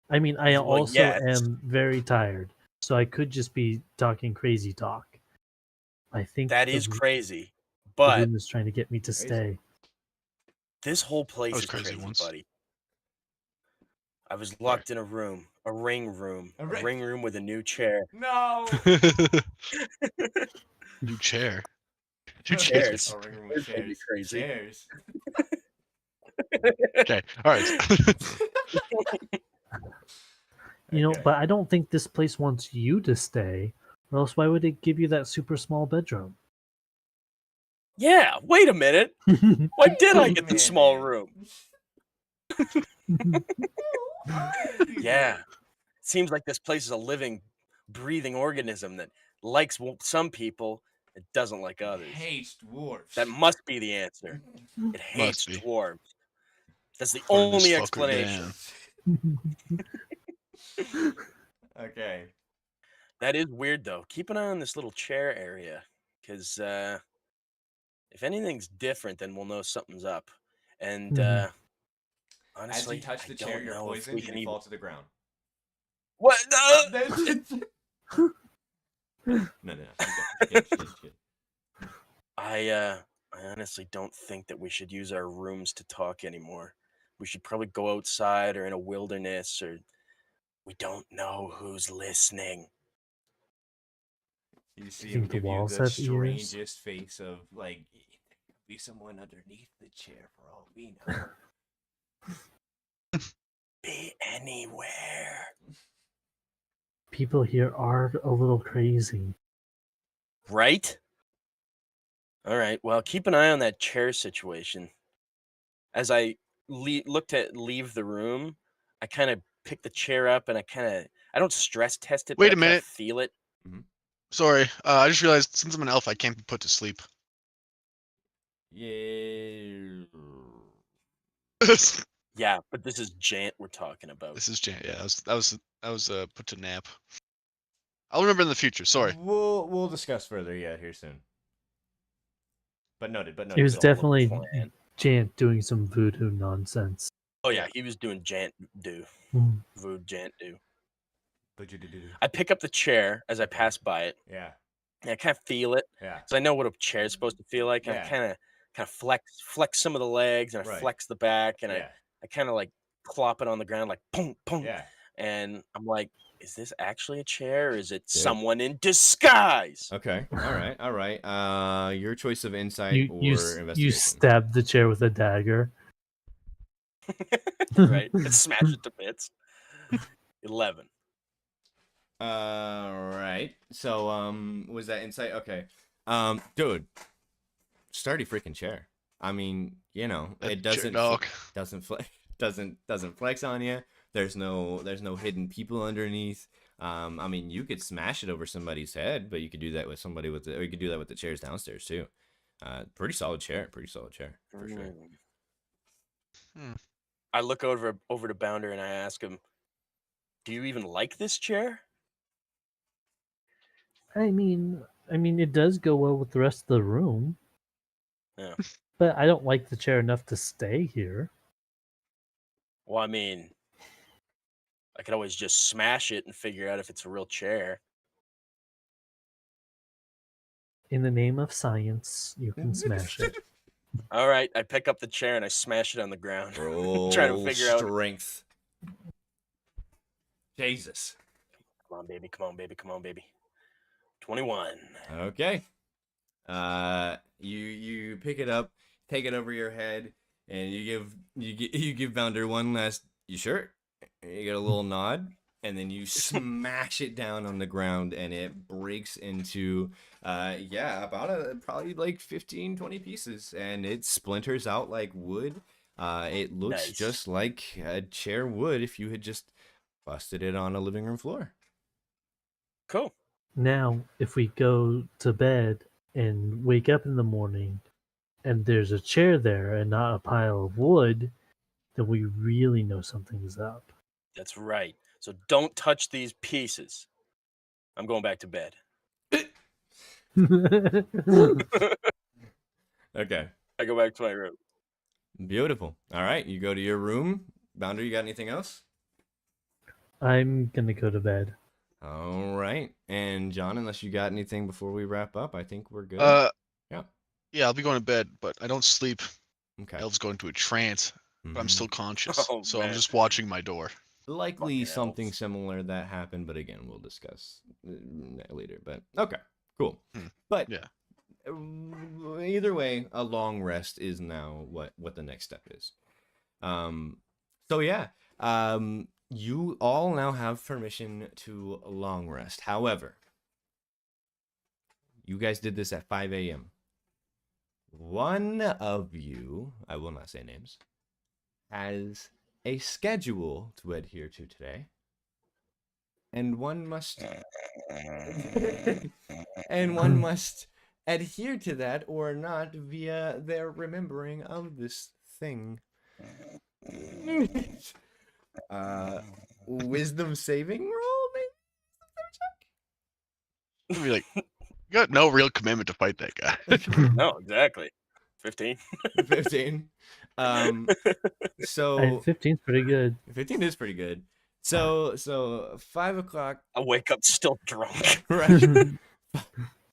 I mean, I Well, also yes. am very tired, so I could just be talking crazy talk. I think That the is crazy, the but room is trying to get me to Crazy. stay. this whole place was is crazy crazy, once. buddy. I was locked in a room, a ring room with a new chair. No. New chair. Two Chairs. A ring room with Chairs made me chairs. crazy. Chairs. Okay. All right. You know, Okay. but I don't think this place wants you to stay, or else why would it give you that super small bedroom? Yeah, wait a minute. Why did I get the small Man. room? Yeah. Seems like this place is a living, breathing organism that likes some people and doesn't like others. Hates dwarves. That must be the answer. It hates be. dwarves. That's the According to this only fucker, explanation. Okay. That is weird, though. Keep an eye on this little chair area, because if anything's different, then we'll know something's up. And Mhm. honestly, As you touch I the chair, don't you're know if poisoned we and can you even. fall to the ground. What? No. Shit. I honestly don't think that we should use our rooms to talk anymore. We should probably go outside or in a wilderness, or we don't know who's listening. You see think him the give you walls the have ears? strangest face of like, there could be someone underneath the chair for all we know. Be anywhere. People here are a little crazy. Right? All right. Well, keep an eye on that chair situation. As I looked at leave the room, I kind of pick the chair up and I don't stress test it. Wait but a I kinda minute. feel it. Sorry. I just realized since I'm an elf, I can't be put to sleep. Yeah. This Yeah, but this is Jant we're talking about. is Jan. Yeah, that was put to nap. I'll remember in the future. Sorry. We'll discuss further. Yeah, here soon. But noted. It was It's all a definitely plan. Jant doing some voodoo nonsense. Oh yeah, he was doing Jant do. Mm. Vood Jant do. But you did. I pick up the chair as I pass by it. Yeah. And I kind of feel it. Yeah. So I know what a chair is supposed to feel like. And Yeah. I kind of flex some of the legs and I Right. flex the back and Yeah. I kind of like clop it on the ground like boom, boom. Yeah. And I'm like, is this actually a chair or is it someone in disguise? Okay. All right. Your choice of insight You or you investigation. stabbed the chair with a dagger. Right? And smash it to bits. 11. Right. So, was that insight? Okay. Dude, sturdy freaking chair. I mean, you know, it doesn't dog. doesn't flex on you. There's no hidden people underneath. I mean, you could smash it over somebody's head, but you could do that with somebody or you could do that with the chairs downstairs too. Pretty solid chair for sure. I look over to Bounder and I ask him, "Do you even like this chair?" I mean, it does go well with the rest of the room. Yeah. But I don't like the chair enough to stay here. Well, I mean, I could always just smash it and figure out if it's a real chair. In the name of science, you can smash it. All right, I pick up the chair and I smash it on the ground. Roll Trying to figure out. strength. Jesus. Come on, baby. Come on, baby. Come on, baby. 21. Okay. You pick it up, take it over your head, and you give Bounder one last You sure? You get a little nod, and then you smash it down on the ground, and it breaks into, about probably like 15, 20 pieces, and it splinters out like wood. It looks Nice. just like a chair would if you had just busted it on a living room floor. Cool. Now, if we go to bed and wake up in the morning and there's a chair there and not a pile of wood, then we really know something's up. That's right. So don't touch these pieces. I'm going back to bed. Okay. I go back to my room. Beautiful. All right, you go to your room. Bounder, you got anything else? I'm gonna go to bed. All right. And John, unless you got anything before we wrap up, I think we're good. Yeah. Yeah, I'll be going to bed, but I don't sleep. Okay. Elves go into a trance, but I'm Mhm. still conscious, Oh, so I'm man. just watching my door. Likely Fucking something elves. similar that happened, but again, we'll discuss later. But okay, cool. Hmm, But yeah. Either way, a long rest is now what the next step is. So yeah, you all now have permission to long rest. However, you guys did this at 5 a.m. One of you, I will not say names, has a schedule to adhere to today, and one must adhere to that or not via their remembering of this thing. Wisdom saving roll, I'll be like, you got no real commitment to fight that guy. maybe. No, exactly. 15. 15. So 15's pretty good. 15 is pretty good. So 5 o'clock. I wake up still drunk. Right.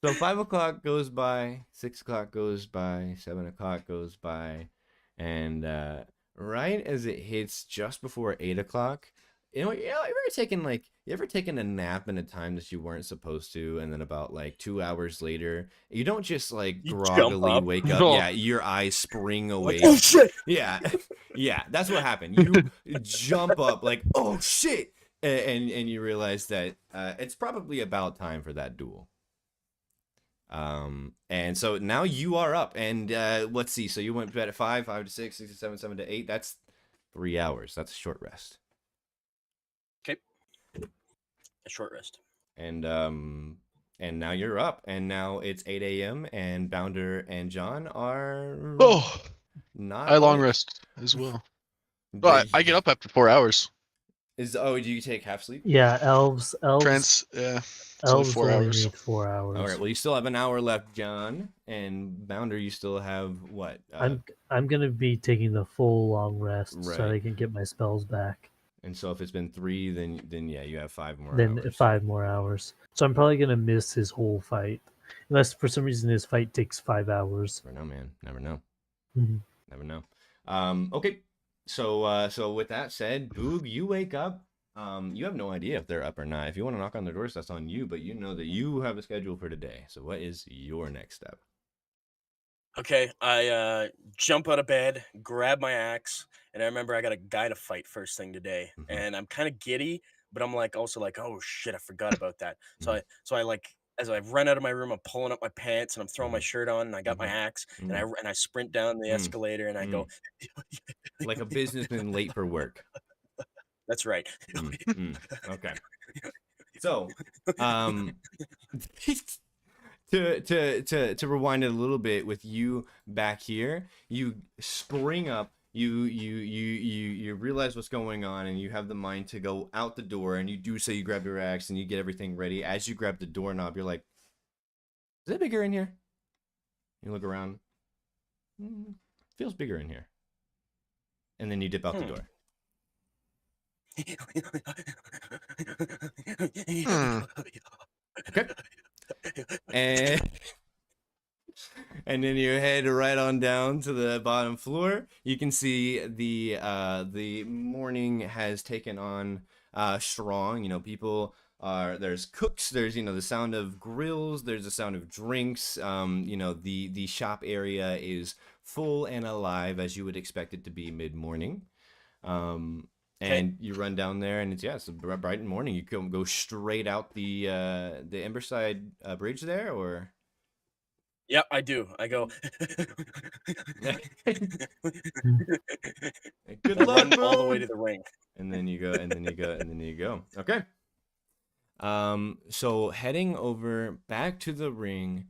So 5 o'clock goes by, 6 o'clock goes by, 7 o'clock goes by, and right as it hits just before 8 o'clock, you ever taken a nap in a time that you weren't supposed to, and then about like 2 hours later, you don't just like You jump groggily up. wake up. No. Yeah, your eyes spring awake. Like, oh shit! Yeah, yeah, that's what happened. You jump up like, oh shit, and you realize that it's probably about time for that duel. And so now you are up, and let's see. So you went to bed at 5 to 6, 6 to 7, 7 to 8. That's 3 hours. That's a short rest. Okay. A short rest. And now you're up, and now it's 8 a.m. and Bounder and John are Oh, not. I long awake. rest as well. Well, I get up after 4 hours. Do you take half sleep? Yeah, elves, Trance, yeah. It's only elves 4 only hours. need 4 hours. All right. Well, you still have an hour left, John, and Bounder, you still have what? I'm gonna be taking the full long rest so Right. I can get my spells back. And so if it's been 3, then yeah, you have 5 more Then hours. 5 more hours. So I'm probably gonna miss his whole fight, unless for some reason his fight takes 5 hours. Never know, man. Never know. Mhm. Never know. Okay. So with that said, Boog, you wake up. You have no idea if they're up or not. If you want to knock on their doors, that's on you. But you know that you have a schedule for today. So what is your next step? Okay, I jump out of bed, grab my axe, and I remember I got a guy to fight first thing today, Mhm. and I'm kind of giddy, but I'm like also like, oh shit, I forgot about that. So I like as I run out of my room, I'm pulling up my pants and I'm throwing my shirt on, and I got my axe, and I sprint down the escalator, and I go, Like a businessman late for work. that's right. Okay. So, to rewind it a little bit with you back here, you spring up, you realize what's going on, and you have the mind to go out the door, and you do so. You grab your axe and you get everything ready. As you grab the doorknob, you're like, "Is it bigger in here?" You look around. Feels bigger in here. And then you dip out the door. Okay. And then you head right on down to the bottom floor. You can see the morning has taken on strong. You know, people are there's cooks. There's the sound of grills. There's the sound of drinks. The shop area is full and alive as you would expect it to be mid morning. And you run down there, and it's a bright morning. You go straight out the Emberside bridge there, or Yep, I do. I go. good I luck, run all the way Moon! to the ring. And then you go, and then you go, and then you go. Okay. So heading over back to the ring,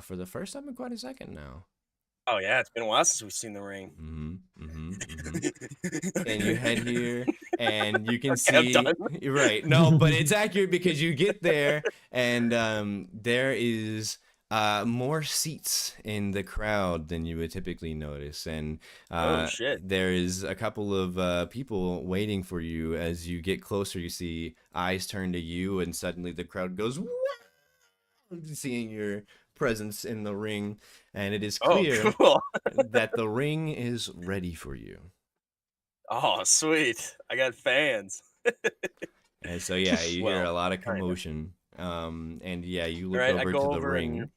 for the first time in quite a second now. Oh yeah, it's been a while since we've seen the ring. And you head here, and you can Okay, I'm see. done. Right? No, but it's accurate because you get there, and there is more seats in the crowd than you would typically notice, and Oh shit. there is a couple of people waiting for you. As you get closer, you see eyes turn to you, and suddenly the crowd goes, "Wow!" Seeing your presence in the ring, and it is clear cool. that the ring is ready for you. Oh, sweet. I got fans. And so yeah, you hear a Well, lot of kinda. commotion. And yeah, you look Alright, I over go to the over ring. and-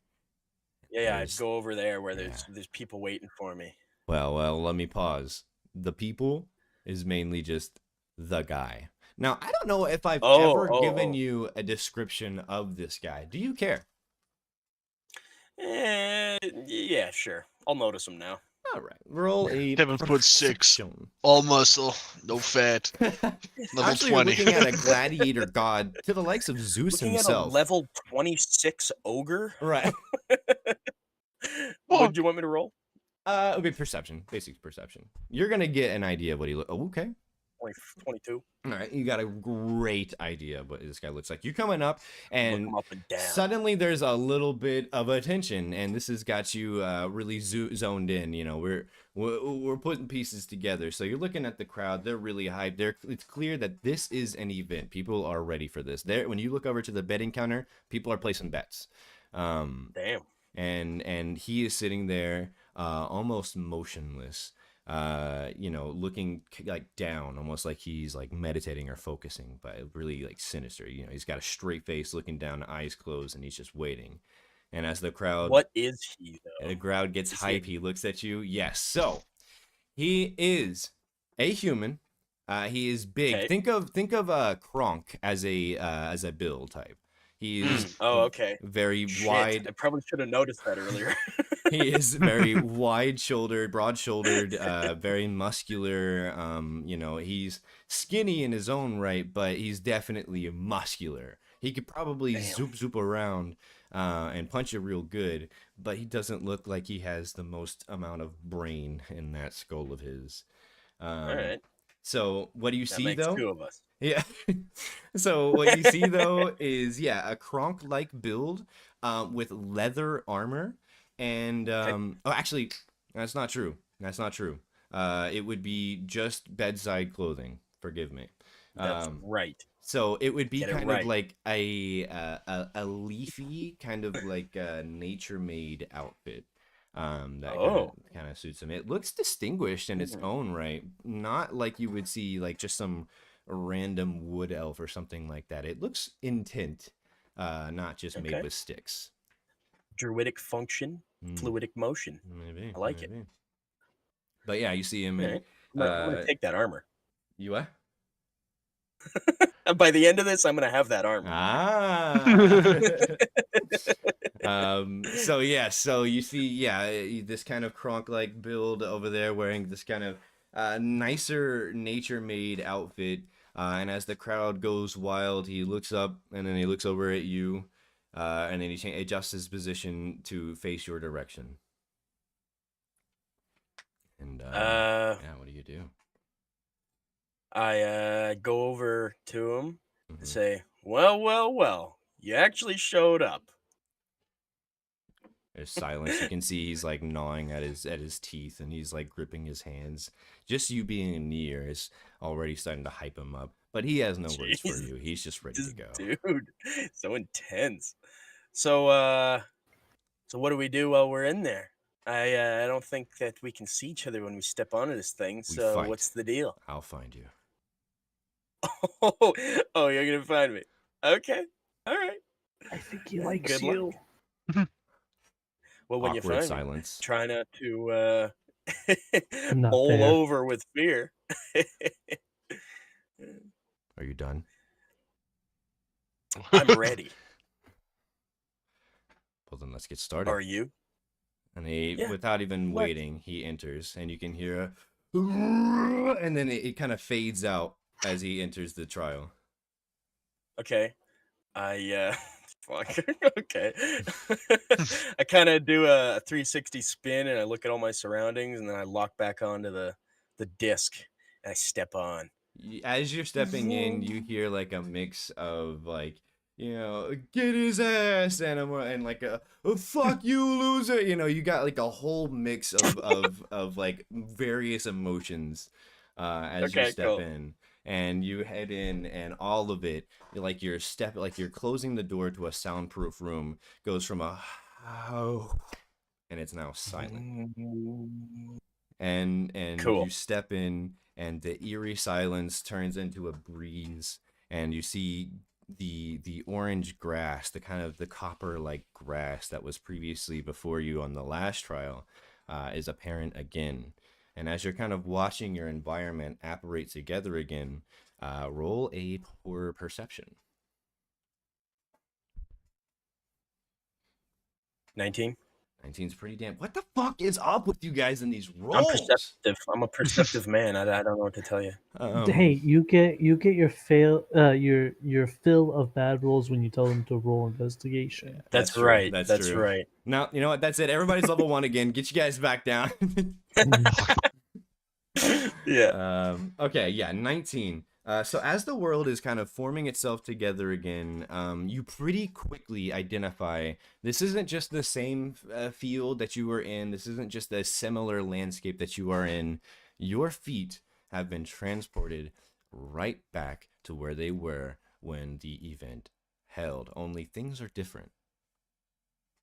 Yeah, I There's- go over there where yeah. there's people waiting for me. Well, let me pause. The people is mainly just the guy. Now, I don't know if I've ever given you a description of this guy. Do you care? Yeah, sure. I'll notice him now. All right, roll a 7'6", perception. all muscle, no fat. Level Actually, 20. you're looking at a gladiator god to the likes of Zeus Looking himself. at a level 26 ogre. Right. What do you want me to roll? It would be perception, basic perception. You're gonna get an idea of what he looks. Oh, okay. 22. All right, you got a great idea of what this guy looks like. You're coming up, Look and him up and down. suddenly there's a little bit of attention, and this has got you really zoned in. You know, we're putting pieces together. So you're looking at the crowd; they're really hyped. It's clear that this is an event. People are ready for this. When you look over to the betting counter, people are placing bets. Damn. And he is sitting there, almost motionless. Looking like down, almost like he's like meditating or focusing, but really like sinister. You know, he's got a straight face, looking down, eyes closed, and he's just waiting. And as the crowd, What is he though? the crowd gets Is hype, he looks at you. Yes, so he is a human. He is big. Okay. Think of Kronk as a build type. He is okay. very Shit, wide. I probably should have noticed that earlier. He is very wide-shouldered, broad-shouldered, very muscular. He's skinny in his own right, but he's definitely muscular. He could probably zoop around and punch you real good, but he doesn't look like he has the most amount of brain in that skull of his. All right. So what do you That see makes though? two of us. Yeah. So what you see though is a Kronk-like build with leather armor. And actually, that's not true. It would be just bedside clothing. Forgive me. That's right. So it would be Get it kind right. of like a leafy kind of like a nature-made outfit. That kind of suits him. It looks distinguished in its own right. Not like you would see like just some random wood elf or something like that. It looks intent, not just made with sticks. Druidic function, fluidic motion. Maybe I like it. But yeah, you see him. All right. I'm gonna take that armor. You what? By the end of this, I'm gonna have that armor. So you see, this kind of Kronk-like build over there, wearing this kind of nicer nature-made outfit. And as the crowd goes wild, he looks up and then he looks over at you, and then he adjusts his position to face your direction. And what do you do? I go over to him and say, well, you actually showed up. There's silence. You can see he's like gnawing at his teeth, and he's like gripping his hands. Just you being near is already starting to hype him up. But he has no words for you. He's just ready to go. Dude, so intense. So what do we do while we're in there? I don't think that we can see each other when we step onto this thing. So fight. what's the deal? I'll find you. Oh, you're gonna find me. Okay, all right. I think he likes Good you. Well, when you Awkward find silence. me, try not to Not bowl there. over with fear. Are you done? I'm ready. Well, then let's get started. Are you? And he, Yeah. without even What? waiting, he enters, and you can hear a, and then it kind of fades out as he enters the trial. Okay. Fuck. Okay. I kind of do a 360 spin, and I look at all my surroundings, and then I lock back onto the disc, and I step on. As you're stepping in, you hear like a mix of like, get his ass, and like a oh, fuck you, loser. You got like a whole mix of like various emotions as you Okay, step cool. in, and you head in, and all of it, like you're closing the door to a soundproof room, goes from a and it's now silent. And Cool. you step in, and the eerie silence turns into a breeze, and you see the orange grass, the kind of the copper like grass that was previously before you on the last trial, is apparent again. And as you're kind of watching your environment apparate together again, roll a horror perception. 19. 19's pretty damn. What the fuck is up with you guys in these rolls? I'm perceptive. I'm a perceptive man. I don't know what to tell you. Hey, you get your your fill of bad rolls when you tell them to roll investigation. That's true. right. That's That's true. right. Now, you know what? That's it. Everybody's level 1 again. Get you guys back down. Yeah. Okay, yeah, 19. So as the world is kind of forming itself together again, you pretty quickly identify this isn't just the same field that you were in. This isn't just a similar landscape that you are in. Your feet have been transported right back to where they were when the event held. Only things are different.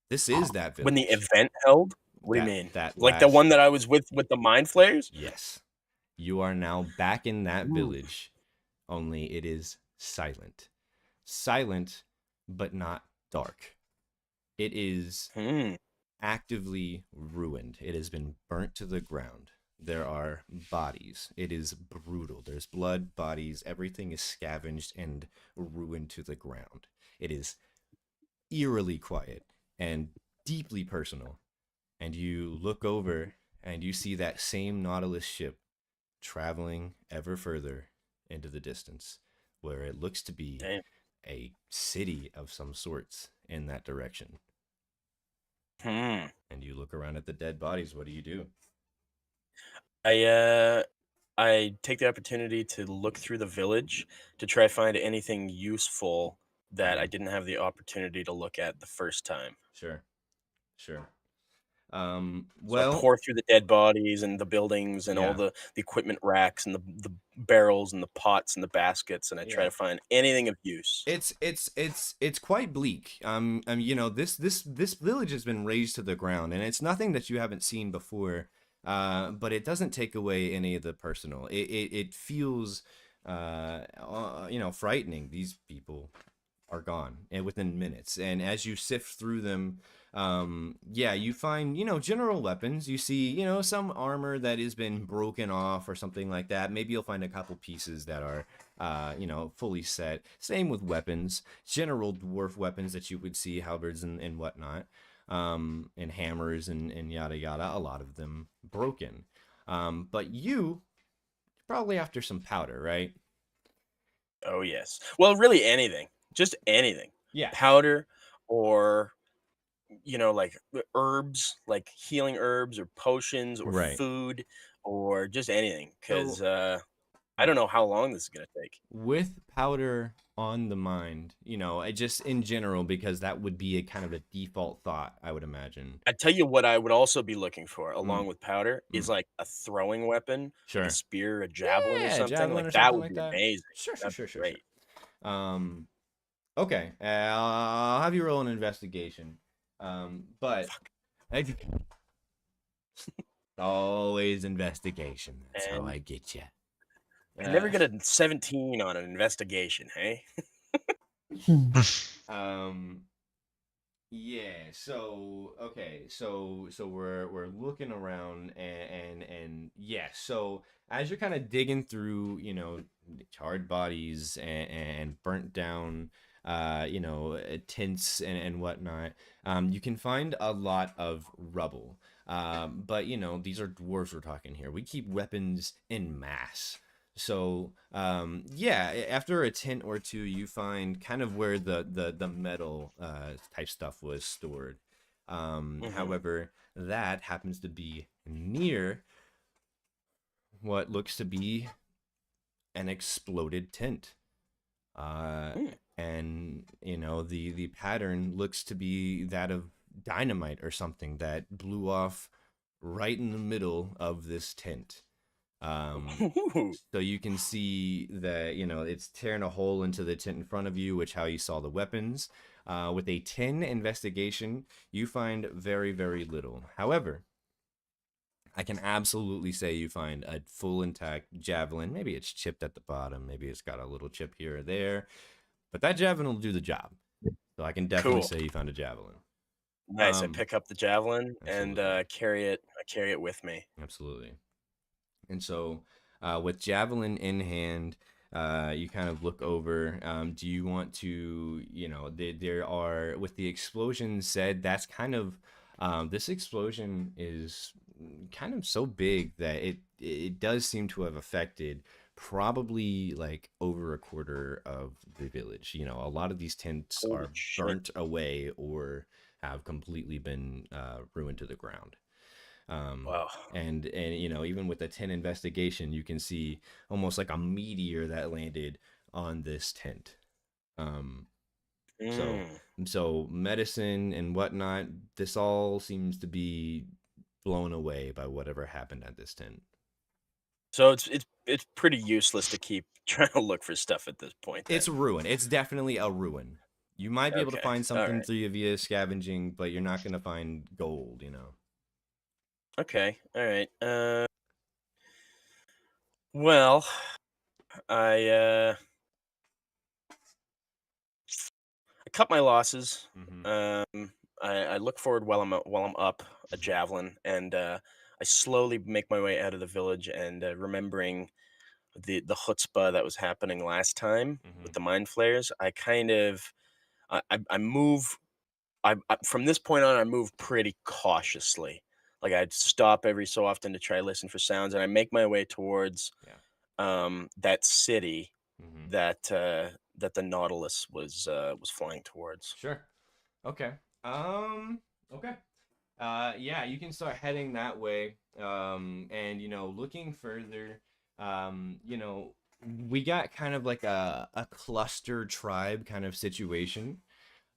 This is that village. When the event held? What do you mean? Like the one that I was with the mind flayers? Yes. You are now back in that village, only it is silent. Silent, but not dark. It is actively ruined. It has been burnt to the ground. There are bodies. It is brutal. There's blood, bodies. Everything is scavenged and ruined to the ground. It is eerily quiet and deeply personal. And you look over and you see that same Nautilus ship traveling ever further into the distance, where it looks to be a city of some sorts in that direction. And you look around at the dead bodies. What do you do? I take the opportunity to look through the village to try to find anything useful that I didn't have the opportunity to look at the first time. Sure. So I pour through the dead bodies and the buildings and all the equipment racks and the barrels and the pots and the baskets, and I try to find anything of use. It's quite bleak. This village has been razed to the ground, and it's nothing that you haven't seen before. But it doesn't take away any of the personal. It feels frightening. These people are gone and within minutes, and as you sift through them, you find general weapons. You see some armor that has been broken off or something like that. Maybe you'll find a couple pieces that are fully set. Same with weapons, general dwarf weapons that you would see, halberds and whatnot, and hammers and yada yada. A lot of them broken, but you're probably after some powder, right? Oh yes. Well, really anything. Just anything. Yeah. Powder or like herbs, like healing herbs or potions or food or just anything, because I don't know how long this is going to take. With powder on the mind, just in general, because that would be a kind of a default thought, I would imagine. I tell you what I would also be looking for along with powder is like a throwing weapon, like a spear, a javelin or something. Javelin like or that something would like be that. amazing. Sure. Great. Okay, I'll have you roll an investigation. But always investigation. That's how I get you. I never get a 17 on an investigation, hey? Yeah, so okay, so we're looking around and yeah, so as you're kind of digging through, charred bodies and burnt down tents and whatnot, you can find a lot of rubble. But these are dwarves we're talking here. We keep weapons in mass. So, yeah, after a tent or two, you find kind of where the metal type stuff was stored. However, that happens to be near what looks to be an exploded tent. And the pattern looks to be that of dynamite or something that blew off right in the middle of this tent. So you can see that it's tearing a hole into the tent in front of you, which how you saw the weapons. With a 10 investigation, you find very, very little. However, I can absolutely say you find a full intact javelin. Maybe it's chipped at the bottom, maybe it's got a little chip here or there, but that javelin will do the job. So I can definitely Cool. say you found a javelin. Nice. I pick up the javelin and absolutely. carry it with me. Absolutely. And so, with javelin in hand, you kind of look over. Do you want to, there are, with the explosion said, that's kind of, this explosion is kind of so big that it does seem to have affected probably like over a quarter of the village. A lot of these tents Holy are shit. burnt away or have completely been ruined to the ground. Wow. And even with the 10 investigation, you can see almost like a meteor that landed on this tent. So so medicine and whatnot, this all seems to be blown away by whatever happened at this tent. So it's pretty useless to keep trying to look for stuff at this point then. It's a ruin. It's definitely a ruin. You might be able to Okay. find All something right. through via scavenging, but you're not going to find gold. Okay. All right. Well, I cut my losses. I look forward while I'm up a javelin, and I slowly make my way out of the village. And remembering the chutzpah that was happening last time with the mind flayers, I kind of I move. From this point on, I move pretty cautiously. Like I'd stop every so often to try listen for sounds, and I make my way towards that city that the Nautilus was flying towards. Sure. Okay. Okay. Yeah, you can start heading that way. And looking further, we got kind of like a cluster tribe kind of situation.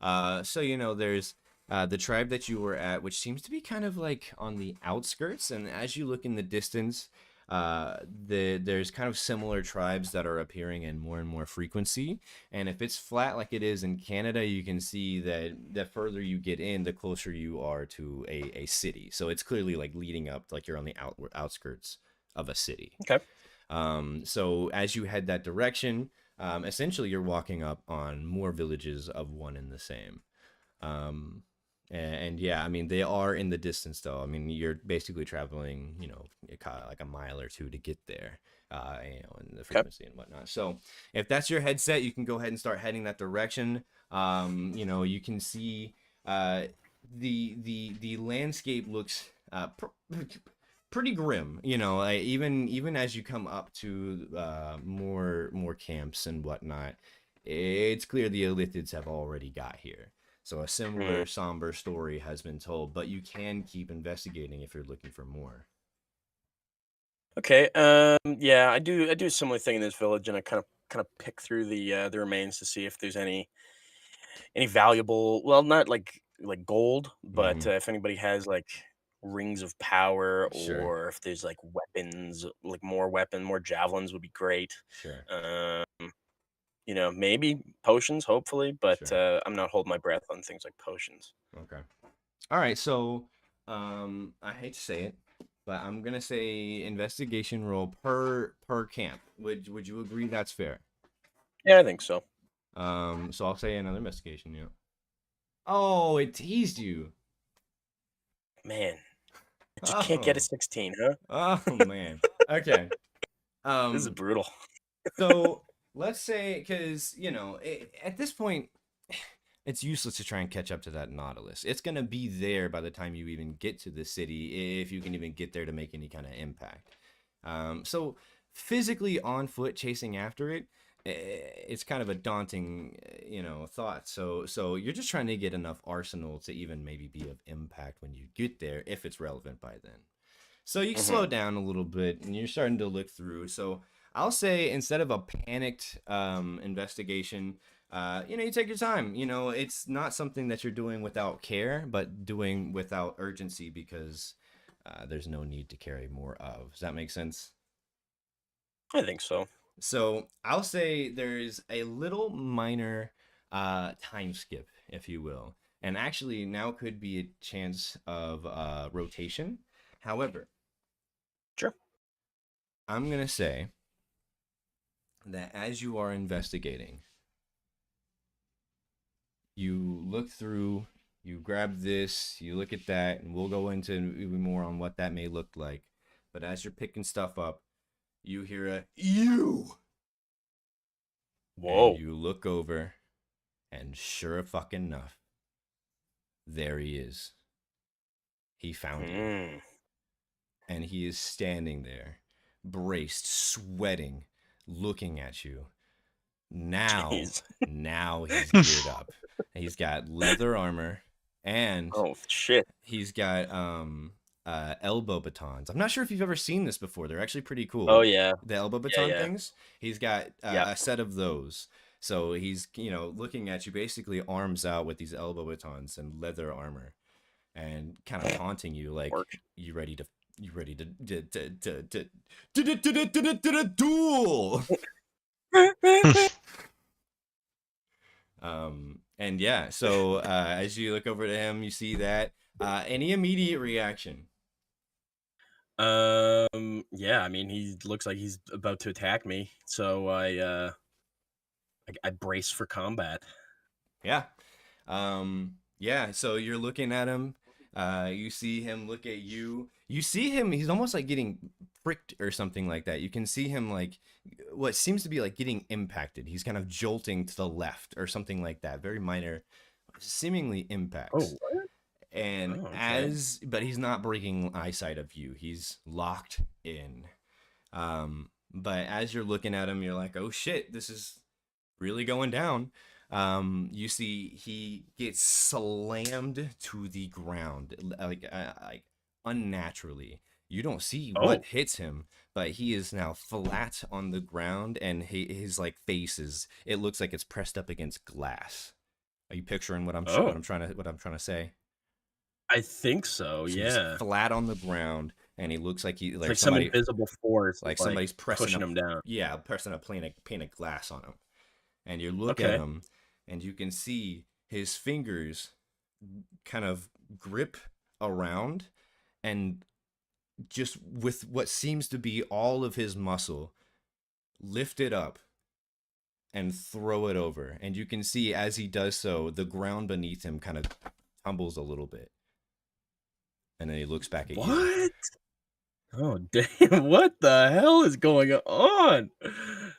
So there's the tribe that you were at, which seems to be kind of like on the outskirts, and as you look in the distance, there's kind of similar tribes that are appearing in more and more frequency. And if it's flat like it is in Canada, you can see that the further you get in, the closer you are to a city. So it's clearly like leading up, like you're on the outskirts of a city. Okay. So as you head that direction, essentially you're walking up on more villages of one and the same. And yeah, I mean, they are in the distance though. I mean, you're basically traveling, like a mile or two to get there, and the frequency and whatnot. So if that's your headset, you can go ahead and start heading that direction. You can see, the landscape looks, pretty grim, even as you come up to more camps and whatnot. It's clear the Elithids have already got here. So a similar somber story has been told, but you can keep investigating if you're looking for more. Okay. Yeah, I do a similar thing in this village, and I kind of pick through the remains to see if there's any valuable. Well, not like gold, but if anybody has like rings of power, Sure. or if there's like weapons, like more javelins would be great. Sure. Maybe potions, hopefully, but Sure. I'm not holding my breath on things like potions. Okay. All right. So, I hate to say it, but I'm gonna say investigation roll per camp. Would you agree that's fair? Yeah, I think so. So I'll say another investigation. Yeah. Oh, it teased you. Man, I just can't get a Oh. 16, huh? Oh man. Okay. This is brutal. So let's say, because at this point, it's useless to try and catch up to that Nautilus. It's gonna be there by the time you even get to the city, if you can even get there to make any kind of impact. So physically on foot chasing after it, it's kind of a daunting, thought. So you're just trying to get enough arsenal to even maybe be of impact when you get there, if it's relevant by then. So you slow down a little bit, and you're starting to look through. So I'll say, instead of a panicked investigation, you take your time. It's not something that you're doing without care, but doing without urgency, because there's no need to carry more of. Does that make sense? I think so. So I'll say there's a little minor time skip, if you will. And actually now could be a chance of rotation. However, Sure. I'm going to say that as you are investigating, you look through, you grab this, you look at that, and we'll go into even more on what that may look like. But as you're picking stuff up, you hear a "you." Whoa. And you look over, and sure fucking enough, there he is. He found you. And he is standing there, braced, sweating, looking at you. Now he's geared up. He's got leather armor, and oh shit, he's got elbow batons. I'm not sure if you've ever seen this before. They're actually pretty cool. Oh yeah, the elbow baton things. He's got Yeah. a set of those. So he's looking at you, basically arms out with these elbow batons and leather armor, and kind of taunting you like, you ready to duel. And yeah, so as you look over to him, you see that. Any immediate reaction? Yeah, I mean, he looks like he's about to attack me, so I brace for combat. Yeah. Yeah, so you're looking at him. You see him look at you. You see him, he's almost like getting pricked or something like that. You can see him like what seems to be like getting impacted. He's kind of jolting to the left or something like that. Very minor, seemingly impacts. Oh, what? And but he's not breaking eyesight of you. He's locked in. But as you're looking at him, you're like, oh shit, this is really going down. You see he gets slammed to the ground, like unnaturally. You don't see what hits him, but he is now flat on the ground, and his like face is, it looks like it's pressed up against glass. Are you picturing what I'm trying to say? I think so. Yeah. He's flat on the ground, and he looks like like some invisible force, like somebody's pushing him down. Yeah, pressing a pane of glass on him. And you look at him, and you can see his fingers kind of grip around, and just with what seems to be all of his muscle, lift it up and throw it over. And you can see as he does so, the ground beneath him kind of tumbles a little bit. And then he looks back at you. What? Oh damn! What the hell is going on?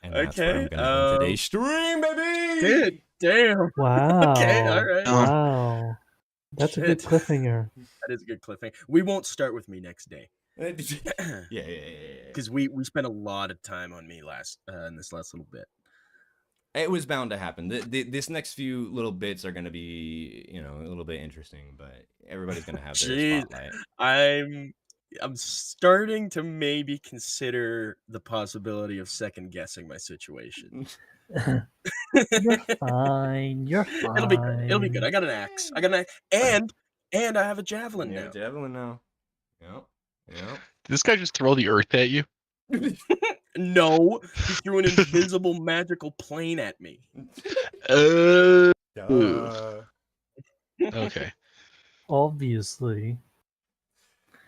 And that's where I'm gonna end today's stream, baby. Dude, damn. Wow. Okay, all right. Wow. That's a good cliffhanger. That is a good cliffhanger. We won't start with me next day. Yeah. Because we spent a lot of time on me in this last little bit. It was bound to happen. This next few little bits are going to be, a little bit interesting, but everybody's going to have their spotlight. I'm starting to maybe consider the possibility of second guessing my situation. You're fine. You're fine. It'll be good. I got an axe. And I have a javelin now. Javelin now. Yep. Did this guy just throw the earth at you? No, he threw an invisible magical plane at me. Okay. Obviously.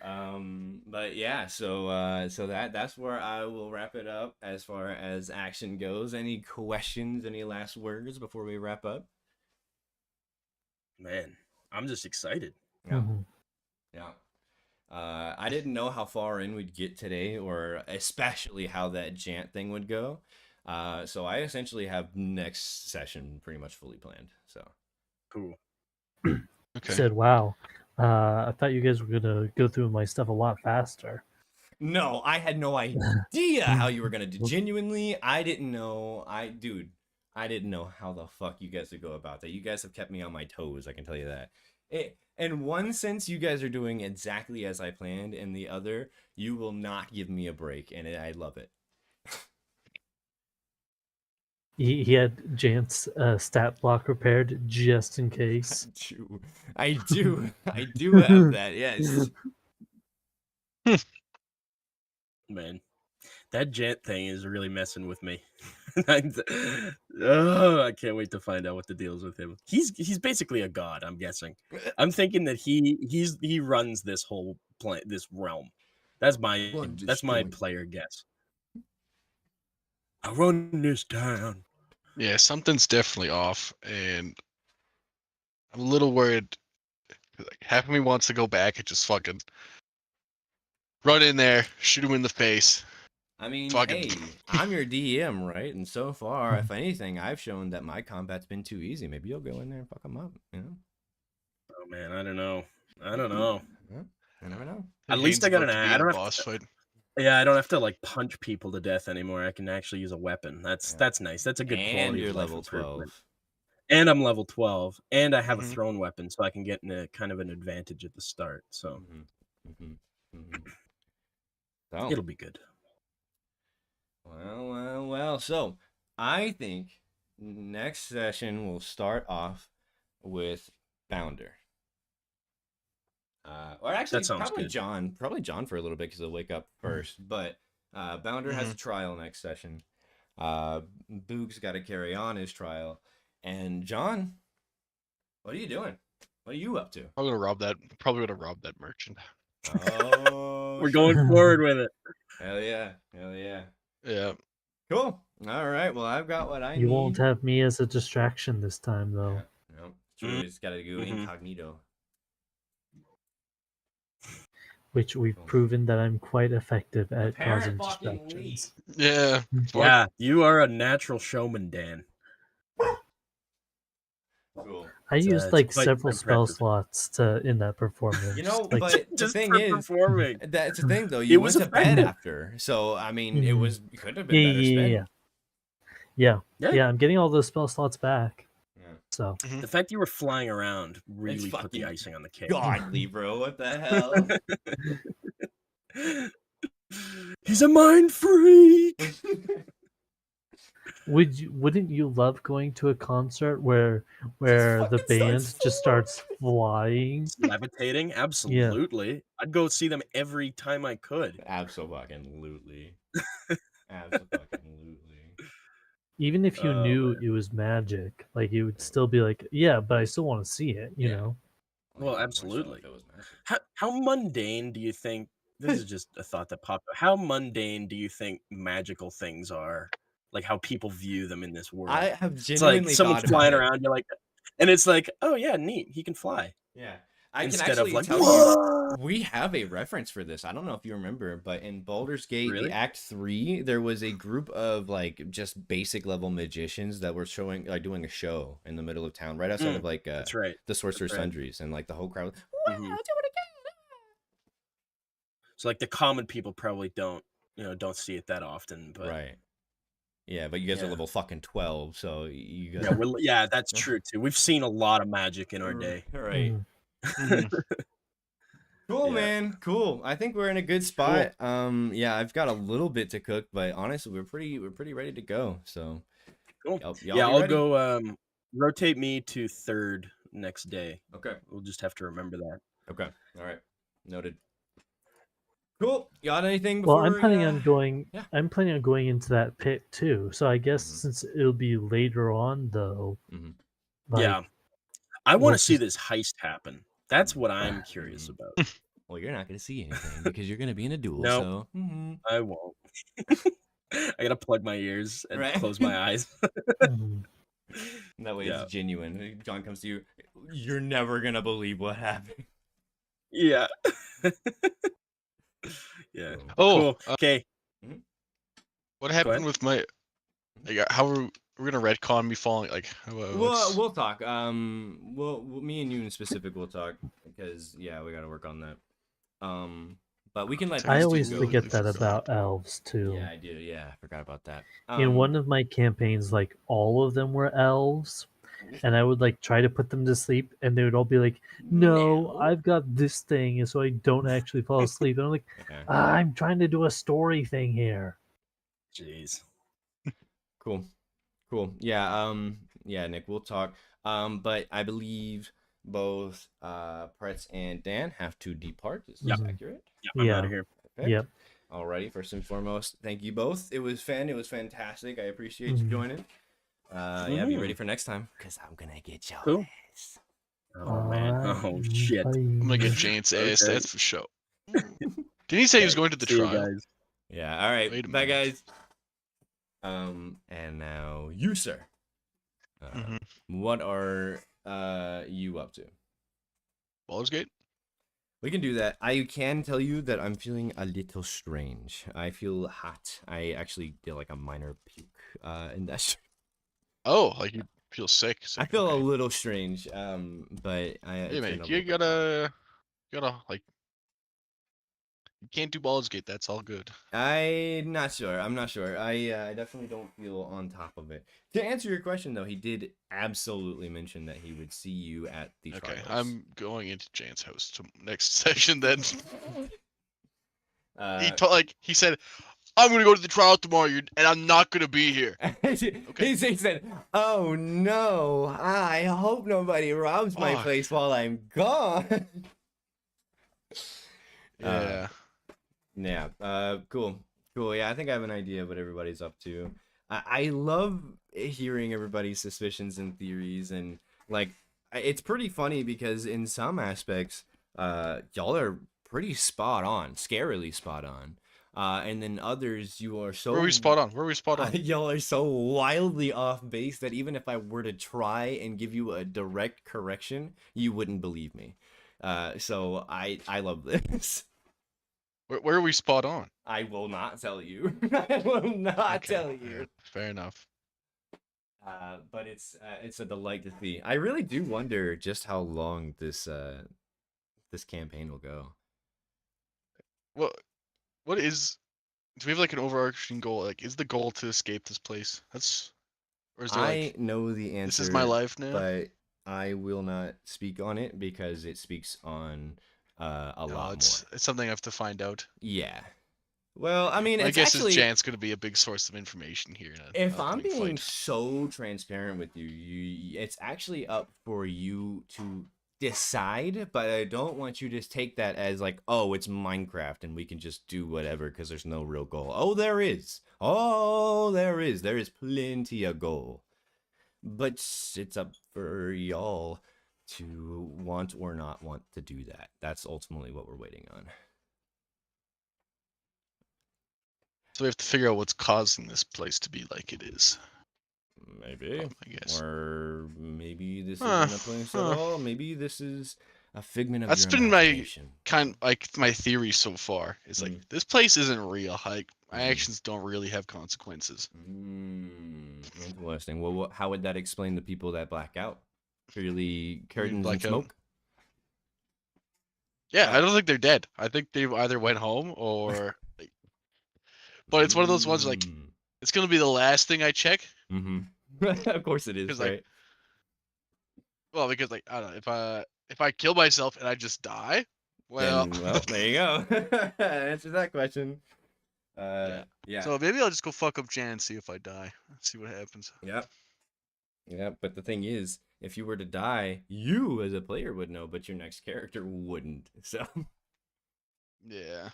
But yeah, so that's where I will wrap it up as far as action goes. Any questions, any last words before we wrap up? Man, I'm just excited. Yeah. Mhm. Yeah. I didn't know how far in we'd get today, or especially how that Jant thing would go. So I essentially have next session pretty much fully planned. So Cool. Okay. Said, "Wow, I thought you guys were gonna go through my stuff a lot faster." no, I had no idea how you were gonna do. Genuinely, I didn't know. I didn't know how the fuck you guys would go about that. You guys have kept me on my toes. I can tell you that. In one sense, you guys are doing exactly as I planned. In the other, you will not give me a break, and I love it. He had Jant's stat block prepared just in case. I do have that. Yes. Man, that Jant thing is really messing with me. Oh, I can't wait to find out what the deal is with him. He's basically a god, I'm guessing. I'm thinking that he runs this whole this realm. That's my player guess. I run this town. Yeah, something's definitely off, and I'm a little worried. Like, half of me wants to go back and just fucking run in there, shoot him in the face. I mean, Fucking- hey, I'm your DM, right? And so far, if anything, I've shown that my combat's been too easy. Maybe you'll go in there and fuck them up, you know? Oh man, I don't know. Yeah, I never know. At least I got an I I don't have boss fight. Yeah, I don't have to like punch people to death anymore. I can actually use a weapon. That's nice. That's a good And quality you're of life level improvement. 12. And I'm level 12, and I have Mhm. a thrown weapon, so I can get in a kind of an advantage at the start. So So, it'll be good. well. So, I think next session we'll start off with Bounder. Or actually, sounds probably good. John. Probably John for a little bit because he'll wake up first. But Bounder has a trial next session. Boog's got to carry on his trial. And John, what are you doing? What are you up to? I'm gonna rob that. Probably gonna rob that merchant. Oh, We're going forward with it. Hell yeah. Yeah. Cool. All right. Well, I've got what I need. You won't have me as a distraction this time, though. Yeah, no, true. It's got to go incognito. Which we've proven that I'm quite effective at causing Apparent fucking distractions. Yeah. Yeah, you are a natural showman, Dan. Cool. I used it's like quite several spell impressive. slots in that performance. You know, like, but the Just thing for is, performing. that's the thing though. You was went to bed effective. after, so I mean, it could have been yeah, better spent. yeah. I'm getting all those spell slots back. Yeah. So The fact you were flying around really It's put the fucking icing on the cake. Godly, bro. What the hell? He's a mind freak. wouldn't you love going to a concert where the fucking band starts just starts flying? Levitating? Absolutely. I'd go see them every time I could. Absolutely. Even if you knew it was magic, like you would still be like, yeah, but I still want to see it, you know? Well, absolutely. How mundane do you think, this is just a thought that popped up, how mundane do you think magical things are? Like how people view them in this world? I have It's genuinely like someone's thought flying about it. around, you're like, and it's like, oh yeah, neat, he can fly. Yeah. I can Instead of actually like, tell "Whoa!" you, we have a reference for this. I don't know if you remember, but in Baldur's Gate, Really? the Act 3, there was a group of like just basic level magicians that were showing, like doing a show in the middle of town, right outside of like That's right. the Sorcerer's That's right. Sundries, and like the whole crowd. Mhm. Do it again. So like the common people probably don't see it that often, but Right. Yeah, but you guys are Yeah. level fucking 12, so you guys. yeah, that's true too. We've seen a lot of magic in our day. Right. Mm. Cool, Yeah. man. Cool. I think we're in a good spot. Yeah, I've got a little bit to cook, but honestly, we're pretty ready to go. So Cool. y'all Yeah, be I'll ready? go rotate me to 3rd next day. Okay. We'll just have to remember that. Okay. All right. Noted. Cool. You got anything Well, before? I'm planning on going. yeah. I'm planning on going into that pit too. So I guess Mhm. since it'll be later on, though. Mhm. Yeah. I want we'll to see just- this heist happen. That's what I'm curious about. Well, you're not going to see anything because you're going to be in a duel. Nope. So. Mhm. I won't. I gotta plug my ears and Right. close my eyes. Mhm. That way Yeah. it's genuine. John comes to you, you're never gonna believe what happened. Yeah. Yeah. Oh, Cool. Okay. what happened ahead. with my? Like, how we're gonna retcon me falling? Like, We'll talk. Me and you in specific will talk because yeah, we got to work on that. But we can let I these two always go. forget that about elves too. Yeah, I do. Yeah, I forgot about that. In one of my campaigns, like all of them were elves, and I would like try to put them to sleep, and they would all be like, "No, I've got this thing," and so I don't actually fall asleep. And I'm like, Yeah. I'm trying to do a story thing here. Jeez. Cool. Yeah. Yeah, Nick, we'll talk. But I believe both Pretz and Dan have to depart. Is this Mhm. accurate? Yep, I'm Yeah. out of here. Perfect. Yep. Alrighty, first and foremost, thank you both. It was fantastic. I appreciate you Mhm. joining. Yeah, be ready for next time, because I'm gonna get your Cool. ass. Oh man. Oh shit. I'm gonna get Jane's ass. That's for sure. Didn't he say he was going to the See you trial? guys. Yeah, alright. Wait a Bye, minute. guys. And now you, sir. Mhm. What are you up to? Baldur's Gate. We can do that. I can tell you that I'm feeling a little strange. I feel hot. I actually feel like a minor puke in that. Oh, like you feel sick. I feel a little strange. But Hey it's man, been a you little bit gotta like. You can't do Baldur's Gate. That's all good. I'm not sure. I definitely don't feel on top of it. To answer your question though, he did absolutely mention that he would see you at the Okay, trials. I'm going into Jane's house to next session. Then he said, "I'm gonna go to the trial tomorrow, and I'm not gonna be here." Okay. He said, "Oh no! I hope nobody robs my Fuck. place while I'm gone." Yeah. Yeah. Cool. Yeah, I think I have an idea of what everybody's up to. I love hearing everybody's suspicions and theories, and like, it's pretty funny because in some aspects, y'all are pretty spot on, scarily spot on. And then others, you are so. Where are we spot on? Where are we spot on? Y'all are so wildly off base that even if I were to try and give you a direct correction, you wouldn't believe me. So I love this. Where are we spot on? I will not tell you. I will not Okay, tell you. yeah, fair enough. But it's a delight to see. I really do wonder just how long this campaign will go. Well, what is? Do we have like an overarching goal? Like, is the goal to escape this place? Or is there like? Know the answer. This is my life now. But I will not speak on it because it speaks on a lot It's something I have to find out. Yeah. Well, I mean, My guess actually, is Jan's going to be a big source of information here. If I'm being so transparent with you, it's actually up for you to decide, but I don't want you to take that as like, oh, it's Minecraft and we can just do whatever because there's no real goal. Oh, there is. There is plenty of goal. But it's up for y'all to want or not want to do that. That's ultimately what we're waiting on. So we have to figure out what's causing this place to be like it is. Maybe. I guess. Or maybe this isn't a place at all. Maybe this is a figment of That's your been imagination. my theory so far. Is like this place isn't real. Like my actions don't really have consequences. Interesting. Well, how would that explain the people that black out? Purely curtains and smoke? Yeah, I don't think they're dead. I think they either went home or. But it's one of those ones like it's gonna be the last thing I check. Of course it is, right? Because like I don't know if I kill myself and I just die, well, there you go. Answer that question. Yeah. So maybe I'll just go fuck up Jan and see if I die. See what happens. Yeah, but the thing is, if you were to die, you as a player would know, but your next character wouldn't. So. Yeah.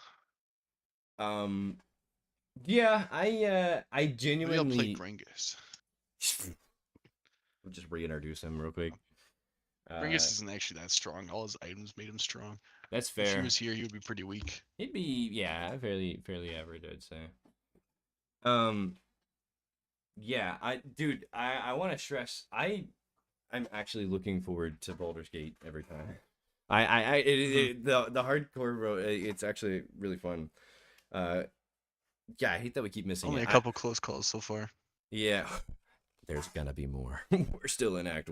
Yeah, I genuinely. Maybe I'll play Gringus. We'll just reintroduce him real quick. Gringus isn't actually that strong. All his items made him strong. That's fair. If he was here, he would be pretty weak. He'd be fairly average, I'd say. yeah, I want to stress I'm actually looking forward to Baldur's Gate every time. The hardcore road, it's actually really fun. Yeah, I hate that we keep missing Only it. a couple close calls so far. Yeah, there's gonna be more. We're still in Act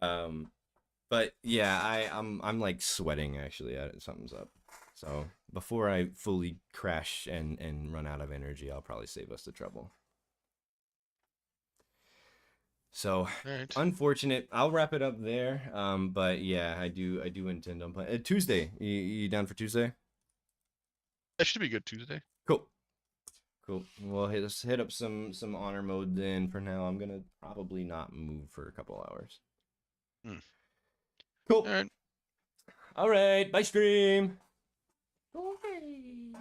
1. But yeah, I'm like sweating actually. Something's up. So before I fully crash and run out of energy, I'll probably save us the trouble. So Alright. unfortunate. I'll wrap it up there. But yeah, I do intend on playing Tuesday. You down for Tuesday? That should be good Tuesday. Cool. Well, let's hit up some honor mode then. For now, I'm gonna probably not move for a couple hours. Cool. Alright. All right. Bye, stream. Bye.